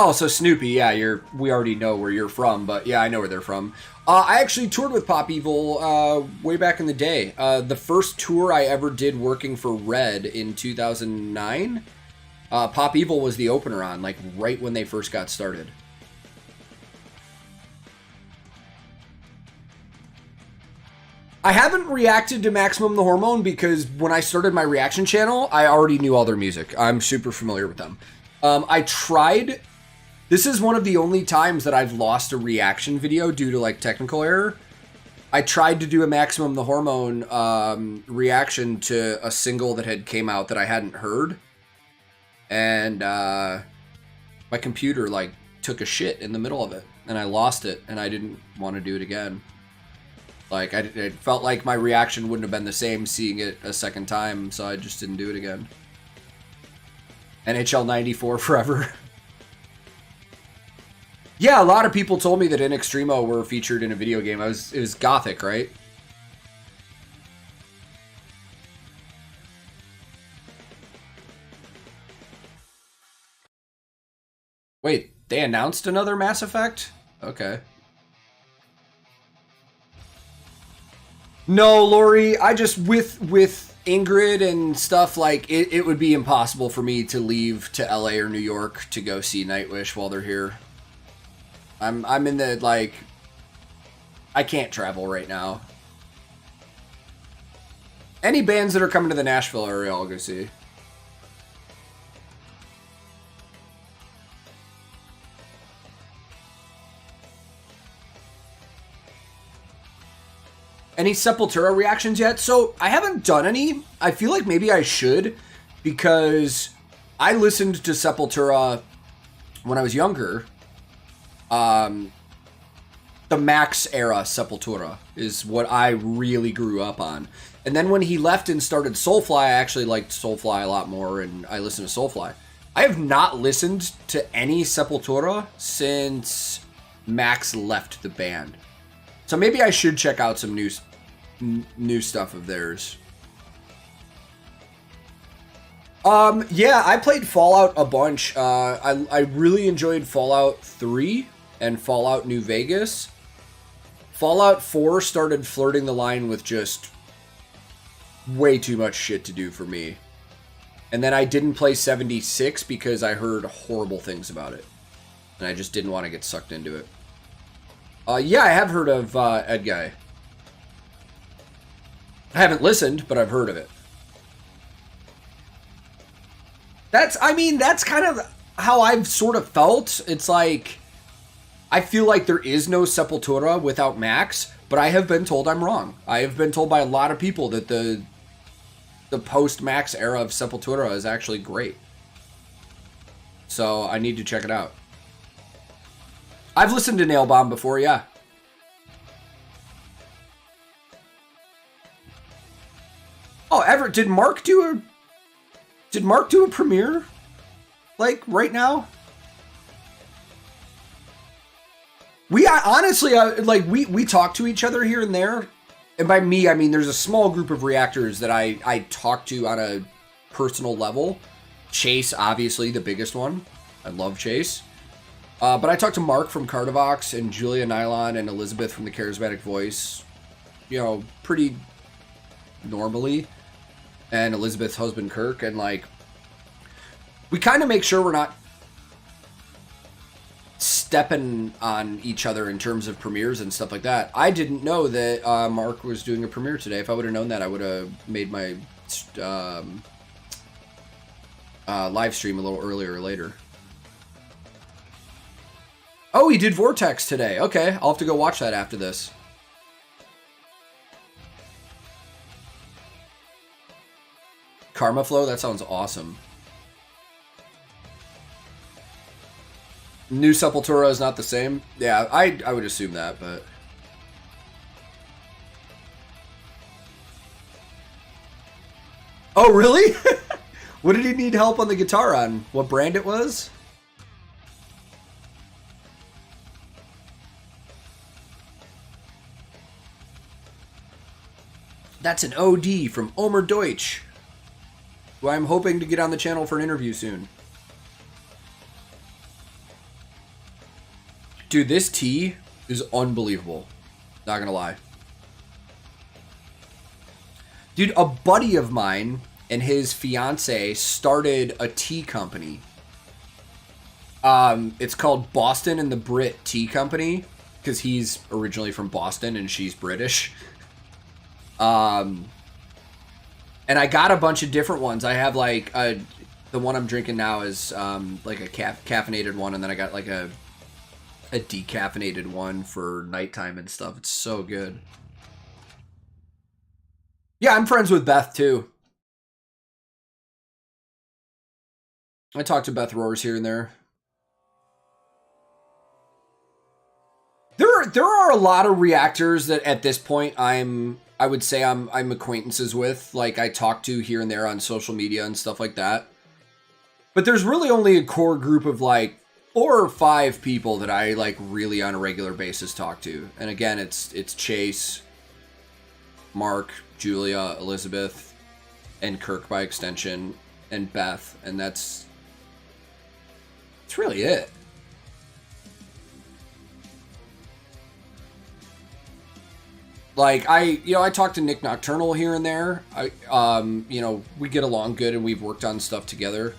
Oh, so Snoopy, yeah, we already know where you're from, but yeah, I know where they're from. I actually toured with Pop Evil way back in the day. The first tour I ever did working for Red in 2009, Pop Evil was the opener on, like right when they first got started. I haven't reacted to Maximum the Hormone because when I started my reaction channel, I already knew all their music. I'm super familiar with them. I tried... This is one of the only times that I've lost a reaction video due to, like, technical error. I tried to do a Maximum the Hormone reaction to a single that had came out that I hadn't heard. And my computer, like, took a shit in the middle of it. And I lost it, and I didn't want to do it again. Like, it felt like my reaction wouldn't have been the same seeing it a second time, so I just didn't do it again. NHL 94 forever. Yeah, a lot of people told me that In Extremo were featured in a video game. It was Gothic, right? Wait, they announced another Mass Effect? Okay. No, Lori, I just, with Ingrid and stuff, like, it would be impossible for me to leave to LA or New York to go see Nightwish while they're here. I'm in the, like, I can't travel right now. Any bands that are coming to the Nashville area, I'll go see. Any Sepultura reactions yet? So, I haven't done any. I feel like maybe I should, because I listened to Sepultura when I was younger. The Max era Sepultura is what I really grew up on. And then when he left and started Soulfly, I actually liked Soulfly a lot more, and I listened to Soulfly. I have not listened to any Sepultura since Max left the band. So maybe I should check out some new stuff of theirs. Yeah, I played Fallout a bunch. I really enjoyed Fallout 3 and Fallout New Vegas. Fallout 4 started flirting the line with just way too much shit to do for me. And then I didn't play 76 because I heard horrible things about it. and I just didn't want to get sucked into it. Yeah, I have heard of Ed Guy. I haven't listened, but I've heard of it. I mean, that's kind of how I've sort of felt. It's like, I feel like there is no Sepultura without Max, but I have been told I'm wrong. I have been told by a lot of people that the post-Max era of Sepultura is actually great. So I need to check it out. I've listened to Nail Bomb before, yeah. Oh, did Mark do a premiere? Like, right now? We honestly, we talk to each other here and there. And by me, I mean there's a small group of reactors that I talk to on a personal level. Chase, obviously, the biggest one. I love Chase. But I talked to Mark from Cardivox and Julia Nylon and Elizabeth from the Charismatic Voice, you know, pretty normally. And Elizabeth's husband, Kirk. And, like, we kind of make sure we're not stepping on each other in terms of premieres and stuff like that. I didn't know that Mark was doing a premiere today. If I would have known that, I would have made my live stream a little earlier or later. Oh, he did Vortex today. Okay, I'll have to go watch that after this. Karma Flow? That sounds awesome. New Sepultura is not the same? Yeah, I would assume that, but... Oh, really? What did he need help on the guitar on? What brand it was? That's an OD from Omer Deutsch, who I'm hoping to get on the channel for an interview soon. Dude, this tea is unbelievable. Not gonna lie. Dude, a buddy of mine and his fiance started a tea company. It's called Boston and the Brit Tea Company, because he's originally from Boston and she's British. And I got a bunch of different ones. I have like the one I'm drinking now is like a caffeinated one, and then I got like a decaffeinated one for nighttime and stuff. It's so good. Yeah, I'm friends with Beth too. I talk to Beth Roars here and there. There are a lot of reactors that at this point I would say I'm acquaintances with, like I talk to here and there on social media and stuff like that. But there's really only a core group of like 4 or 5 people that I like really on a regular basis talk to. And again, it's Chase, Mark, Julia, Elizabeth, and Kirk by extension, and Beth, and that's really it. Like I talk to Nick Nocturnal here and there. We get along good and we've worked on stuff together.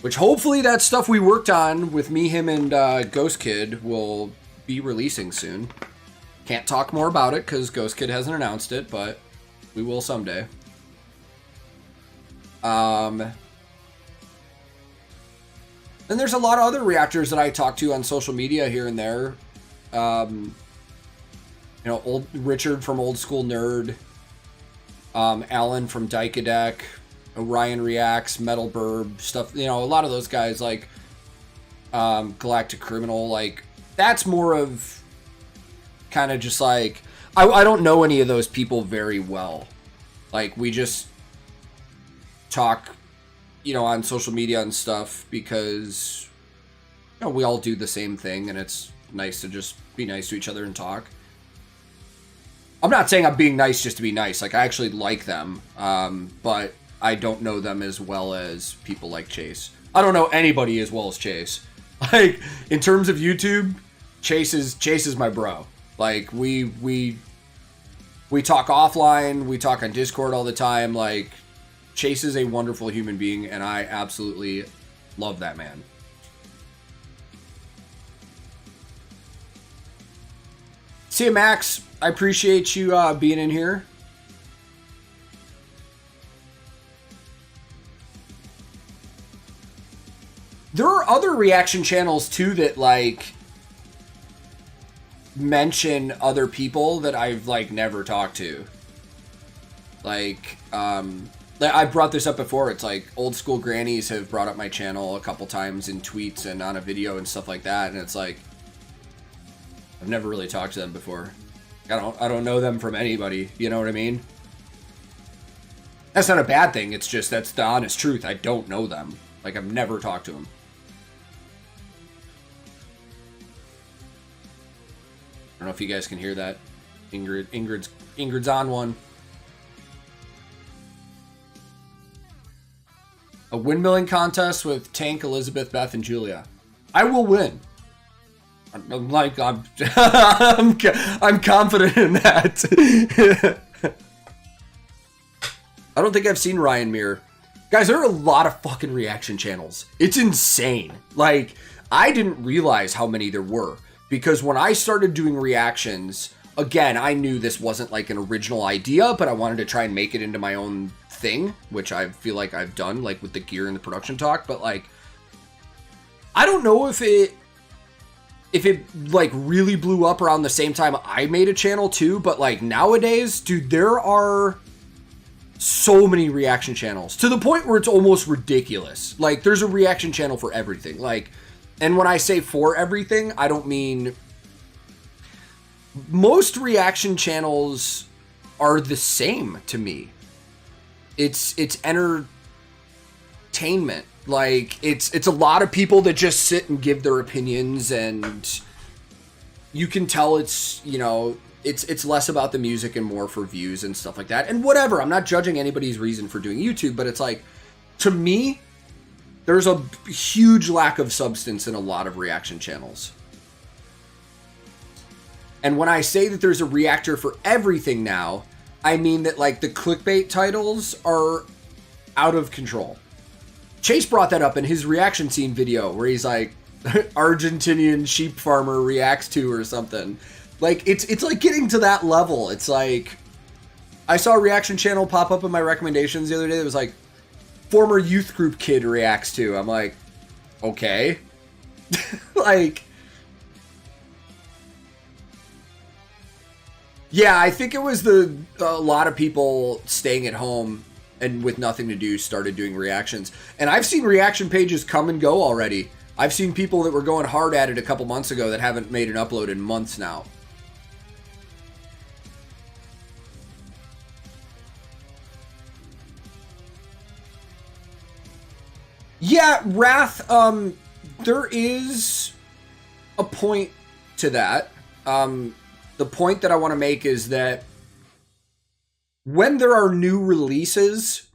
Which hopefully that stuff we worked on with me, him, and Ghost Kid will be releasing soon. Can't talk more about it because Ghost Kid hasn't announced it, but we will someday. Then there's a lot of other reactors that I talk to on social media here and there. Old Richard from Old School Nerd, Alan from Dykedeck, Orion Reacts, Metal Burb, stuff, a lot of those guys, like Galactic Criminal, like that's more of kind of just like I don't know any of those people very well. Like we just talk on social media and stuff because we all do the same thing and it's nice to just be nice to each other and talk. I'm not saying I'm being nice just to be nice. Like, I actually like them, but I don't know them as well as people like Chase. I don't know anybody as well as Chase. Like, in terms of YouTube, Chase is my bro. Like, we talk offline, we talk on Discord all the time. Like, Chase is a wonderful human being, and I absolutely love that man. See you, Max. I appreciate you being in here. There are other reaction channels too that like mention other people that I've like never talked to. Like I brought this up before. It's like old school grannies have brought up my channel a couple times in tweets and on a video and stuff like that, and it's like I've never really talked to them before. I don't know them from anybody, you know what I mean? That's not a bad thing. It's just that's the honest truth. I don't know them. Like I've never talked to them. I don't know if you guys can hear that. Ingrid's on one. A windmilling contest with Tank, Elizabeth, Beth, and Julia. I will win. I'm I'm confident in that. I don't think I've seen Ryan Muir. Guys, there are a lot of fucking reaction channels. It's insane. Like, I didn't realize how many there were. Because when I started doing reactions, again, I knew this wasn't like an original idea, but I wanted to try and make it into my own thing, which I feel like I've done, like with the gear and the production talk. But like, I don't know if it like really blew up around the same time I made a channel too, but like nowadays, dude, there are so many reaction channels to the point where it's almost ridiculous. Like there's a reaction channel for everything. Like, and when I say for everything, I don't mean most reaction channels are the same to me. It's entertainment. Like it's a lot of people that just sit and give their opinions, and you can tell it's, you know, it's less about the music and more for views and stuff like that. And whatever, I'm not judging anybody's reason for doing YouTube, but it's like, to me, there's a huge lack of substance in a lot of reaction channels. And when I say that there's a reactor for everything now, I mean that like the clickbait titles are out of control. Chase brought that up in his reaction scene video where he's like, Argentinian sheep farmer reacts to or something. Like it's like getting to that level. It's like, I saw a reaction channel pop up in my recommendations the other day that was like, former youth group kid reacts to. I'm like, okay. Like, yeah, I think it was a lot of people staying at home and with nothing to do started doing reactions. And I've seen reaction pages come and go already. I've seen people that were going hard at it a couple months ago that haven't made an upload in months now. Yeah, Wrath, there is a point to that. The point that I want to make is that when there are new releases,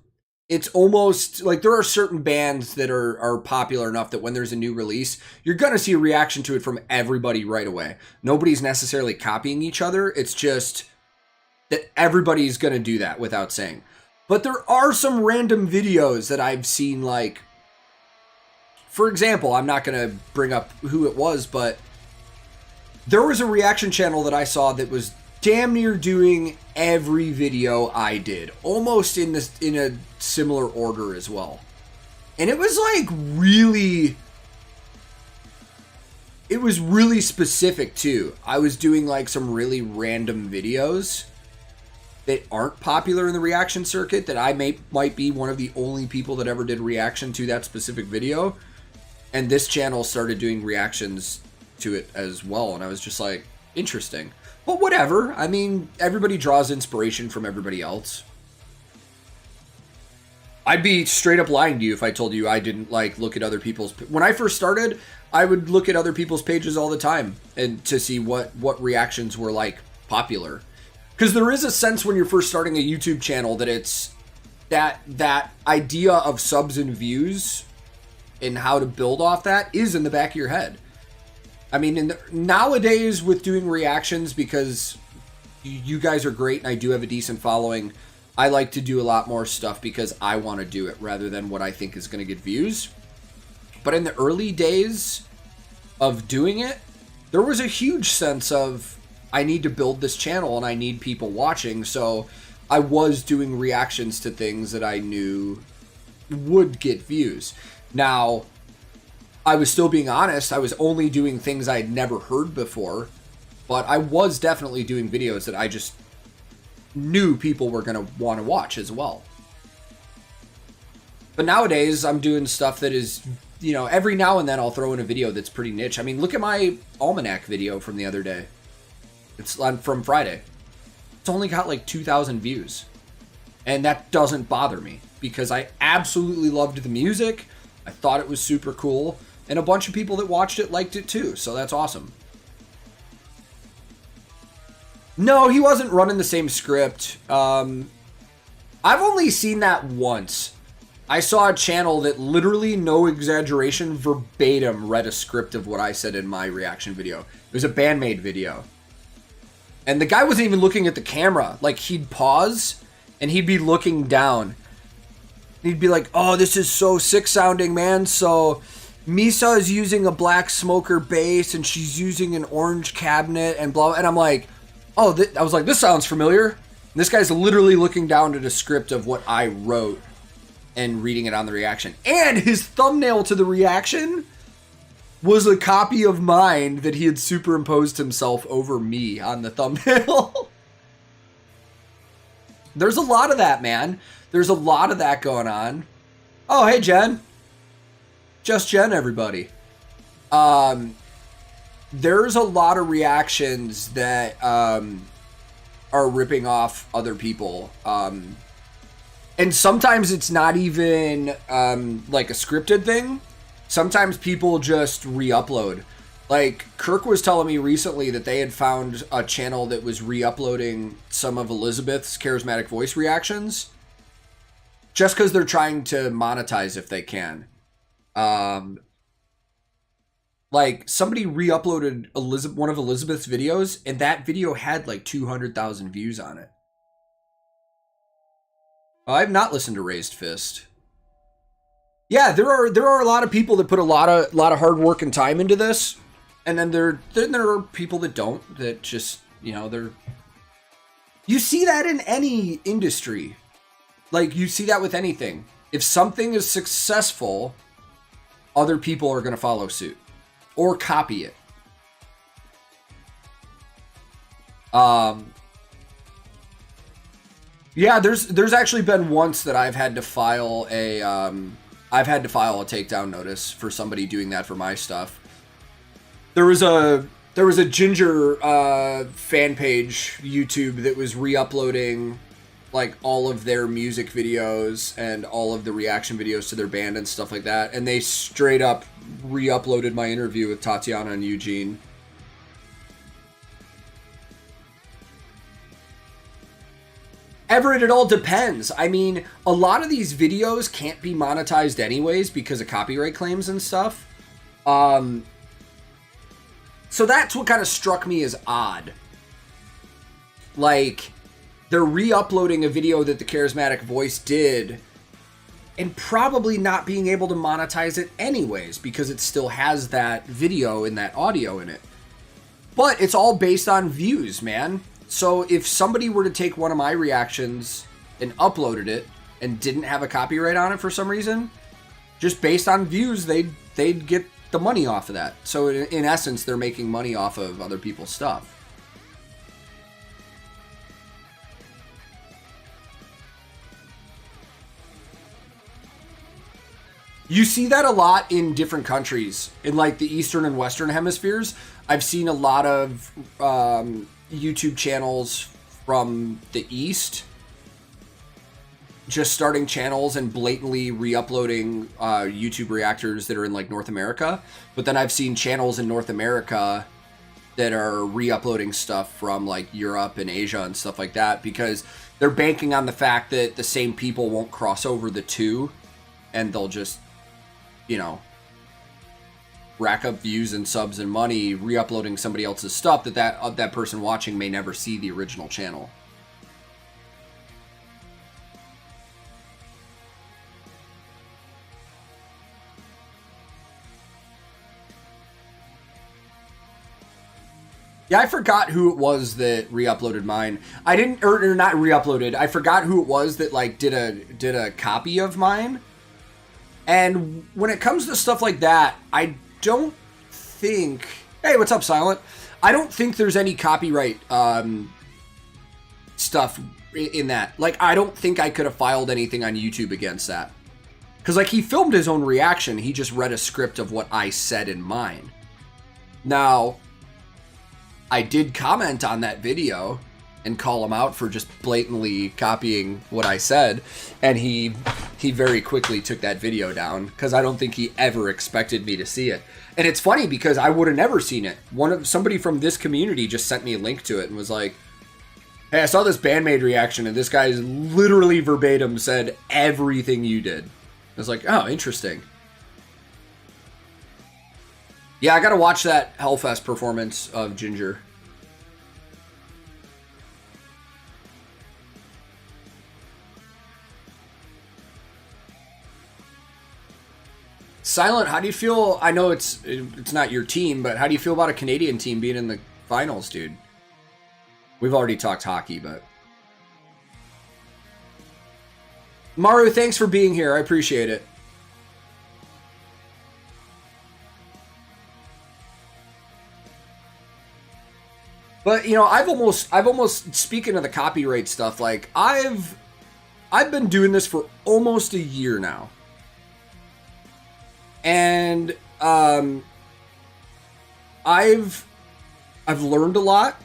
it's almost like there are certain bands that are popular enough that when there's a new release, you're going to see a reaction to it from everybody right away. Nobody's necessarily copying each other. It's just that everybody's going to do that without saying. But there are some random videos that I've seen, like, for example, I'm not going to bring up who it was, but there was a reaction channel that I saw that was damn near doing every video I did, almost in a similar order as well. And it was like really, it was really specific too. I was doing like some really random videos that aren't popular in the reaction circuit that I might be one of the only people that ever did reaction to that specific video. And this channel started doing reactions to it as well. And I was just like, interesting. But whatever. I mean, everybody draws inspiration from everybody else. I'd be straight up lying to you if I told you I didn't like look at other people's... When I first started, I would look at other people's pages all the time and to see what reactions were like popular. Because there is a sense when you're first starting a YouTube channel that it's that idea of subs and views and how to build off that is in the back of your head. I mean, nowadays with doing reactions, because you guys are great and I do have a decent following, I like to do a lot more stuff because I want to do it rather than what I think is going to get views. But in the early days of doing it, there was a huge sense of I need to build this channel and I need people watching. So I was doing reactions to things that I knew would get views. Now, I was still being honest. I was only doing things I'd never heard before, but I was definitely doing videos that I just knew people were going to want to watch as well. But nowadays, I'm doing stuff that is, you know, every now and then I'll throw in a video that's pretty niche. I mean, look at my almanac video from the other day. It's from Friday. It's only got like 2,000 views. And that doesn't bother me because I absolutely loved the music. I thought it was super cool. And a bunch of people that watched it liked it too. So that's awesome. No, he wasn't running the same script. I've only seen that once. I saw a channel that literally, no exaggeration, verbatim read a script of what I said in my reaction video. It was a Bandmade video. And the guy wasn't even looking at the camera. Like, he'd pause, and he'd be looking down. He'd be like, oh, this is so sick sounding, man. So, Misa is using a black smoker bass, and she's using an orange cabinet, and blah. And I'm like, oh, I was like, this sounds familiar. And this guy's literally looking down at a script of what I wrote and reading it on the reaction. And his thumbnail to the reaction was a copy of mine that he had superimposed himself over me on the thumbnail. There's a lot of that, man. There's a lot of that going on. Oh, hey, Jen. Just Jen, everybody. There's a lot of reactions that are ripping off other people. And sometimes it's not even like a scripted thing. Sometimes people just re-upload. Like, Kirk was telling me recently that they had found a channel that was re-uploading some of Elizabeth's charismatic voice reactions just because they're trying to monetize if they can. Like, somebody re-uploaded one of Elizabeth's videos, and that video had like 200,000 views on it. I've not listened to Raised Fist. Yeah, there are a lot of people that put a lot of hard work and time into this, and then there are people that don't, that just, you know, you see that in any industry. Like, you see that with anything. If something is successful, other people are going to follow suit or copy it. Yeah, there's actually been once that I've had to file a takedown notice for somebody doing that for my stuff. There was a Ginger fan page YouTube that was re-uploading like all of their music videos and all of the reaction videos to their band and stuff like that, and they straight up re-uploaded my interview with Tatiana and Eugene. Everett, it all depends. I mean, a lot of these videos can't be monetized anyways because of copyright claims and stuff. So that's what kind of struck me as odd. Like, they're re-uploading a video that the charismatic voice did and probably not being able to monetize it anyways because it still has that video and that audio in it. But it's all based on views, man. So if somebody were to take one of my reactions and uploaded it and didn't have a copyright on it for some reason, just based on views, they'd get the money off of that. So in essence, they're making money off of other people's stuff. You see that a lot in different countries. In like the Eastern and Western hemispheres, I've seen a lot of YouTube channels from the East just starting channels and blatantly re-uploading YouTube reactors that are in like North America. But then I've seen channels in North America that are re-uploading stuff from like Europe and Asia and stuff like that because they're banking on the fact that the same people won't cross over the two and they'll just, you know, rack up views and subs and money re-uploading somebody else's stuff that person watching may never see the original channel. Yeah, I forgot who it was that re-uploaded mine. I didn't, or not re-uploaded. I forgot who it was that like did a copy of mine. And when it comes to stuff like that, I don't think. Hey, what's up, Silent? I don't think there's any copyright stuff in that. Like, I don't think I could have filed anything on YouTube against that. Because, like, he filmed his own reaction. He just read a script of what I said in mine. Now, I did comment on that video and call him out for just blatantly copying what I said. And he very quickly took that video down because I don't think he ever expected me to see it. And it's funny because I would have never seen it. Somebody from this community just sent me a link to it and was like, hey, I saw this Bandmade reaction and this guy's literally verbatim said everything you did. I was like, oh, interesting. Yeah, I gotta watch that Hellfest performance of Ginger. Silent, how do you feel? I know it's not your team, but how do you feel about a Canadian team being in the finals, dude? We've already talked hockey, but... Maru, thanks for being here. I appreciate it. But, you know, I've almost speaking of the copyright stuff, like, I've been doing this for almost a year now. And I've learned a lot.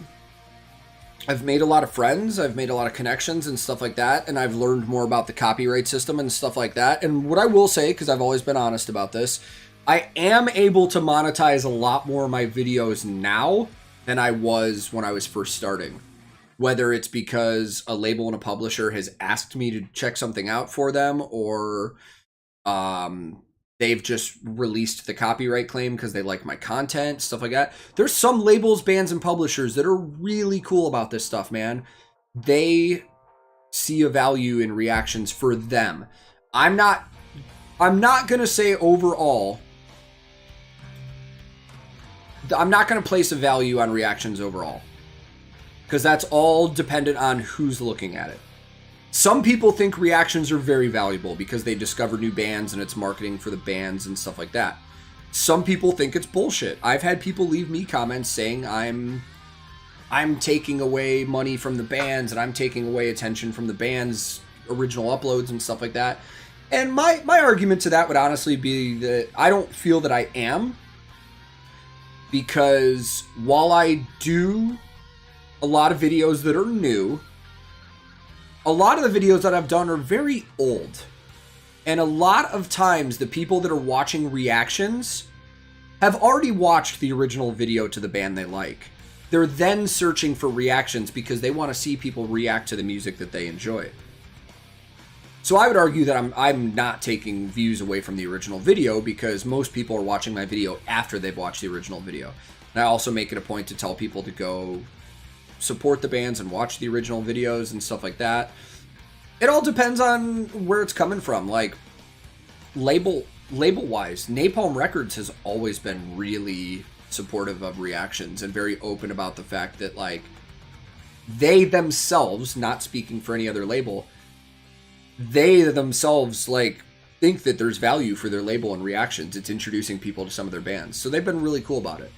I've made a lot of friends. I've made a lot of connections and stuff like that. And I've learned more about the copyright system and stuff like that. And what I will say, because I've always been honest about this, I am able to monetize a lot more of my videos now than I was when I was first starting. Whether it's because a label and a publisher has asked me to check something out for them, or they've just released the copyright claim because they like my content, stuff like that. There's some labels, bands, and publishers that are really cool about this stuff, man. They see a value in reactions for them. I'm not gonna say overall. I'm not gonna place a value on reactions overall, because that's all dependent on who's looking at it. Some people think reactions are very valuable because they discover new bands and it's marketing for the bands and stuff like that. Some people think it's bullshit. I've had people leave me comments saying I'm taking away money from the bands and I'm taking away attention from the band's original uploads and stuff like that. And my argument to that would honestly be that I don't feel that I am, because while I do a lot of videos that are new, a lot of the videos that I've done are very old. And a lot of times the people that are watching reactions have already watched the original video to the band they like. They're then searching for reactions because they want to see people react to the music that they enjoy. So I would argue that I'm not taking views away from the original video, because most people are watching my video after they've watched the original video. And I also make it a point to tell people to go support the bands and watch the original videos and stuff like that. It all depends on where it's coming from. Like, label wise, Napalm Records has always been really supportive of reactions and very open about the fact that, like, they themselves, not speaking for any other label, they themselves, like, think that there's value for their label and reactions. It's introducing people to some of their bands. So they've been really cool about it.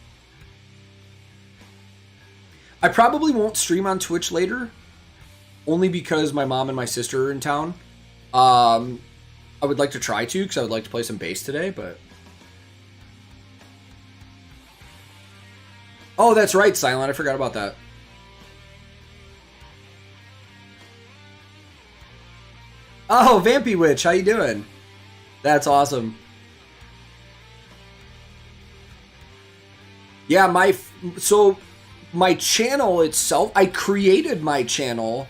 I probably won't stream on Twitch later, only because my mom and my sister are in town. I would like to try to, because I would like to play some bass today, but... Oh, that's right, Silent. I forgot about that. Oh, Vampy Witch, how you doing? That's awesome. Yeah, my channel itself, I created my channel.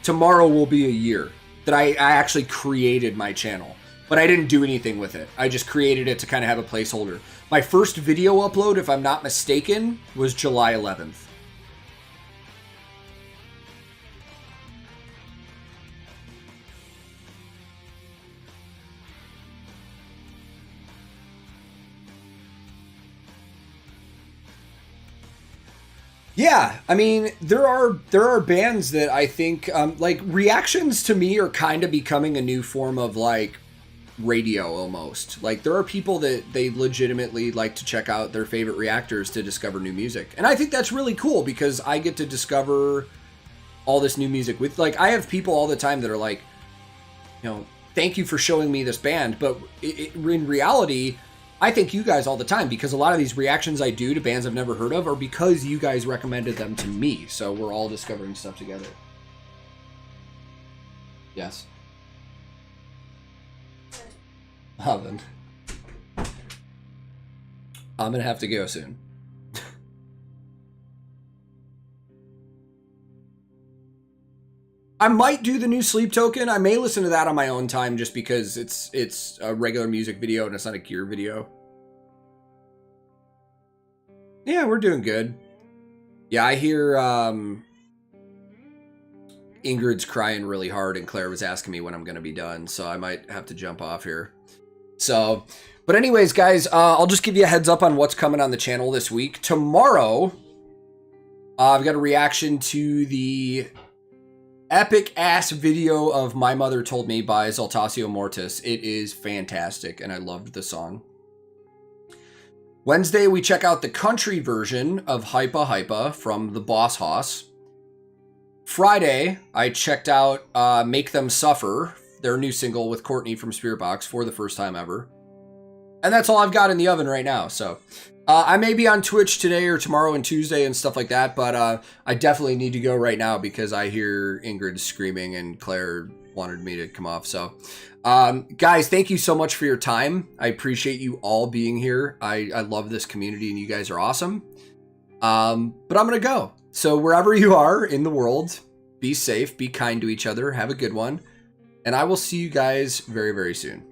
Tomorrow will be a year that I actually created my channel, but I didn't do anything with it. I just created it to kind of have a placeholder. My first video upload, if I'm not mistaken, was July 11th. Yeah, I mean, there are bands that I think like reactions to me are kind of becoming a new form of like radio almost. Like there are people that they legitimately like to check out their favorite reactors to discover new music. And I think that's really cool because I get to discover all this new music with like I have people all the time that are like, you know, thank you for showing me this band, but in reality, I thank you guys all the time because a lot of these reactions I do to bands I've never heard of are because you guys recommended them to me. So we're all discovering stuff together. Yes. Oh, then. I'm going to have to go soon. I might do the new Sleep Token. I may listen to that on my own time just because it's a regular music video and it's not a gear video. Yeah, we're doing good. Yeah, I hear Ingrid's crying really hard and Claire was asking me when I'm going to be done, so I might have to jump off here. So, but anyways, guys, I'll just give you a heads up on what's coming on the channel this week. Tomorrow, I've got a reaction to the epic ass video of My Mother Told Me by Zaltasio Mortis. It is fantastic and I loved the song. Wednesday, we check out the country version of Hypa Hypa from the Boss Hoss. Friday, I checked out Make Them Suffer, their new single with Courtney from Spiritbox for the first time ever. And that's all I've got in the oven right now. So I may be on Twitch today or tomorrow and Tuesday and stuff like that, but I definitely need to go right now because I hear Ingrid screaming and Claire wanted me to come off. So guys, thank you so much for your time. I appreciate you all being here. I love this community and you guys are awesome. But I'm going to go. So wherever you are in the world, be safe, be kind to each other, have a good one. And I will see you guys very, very soon.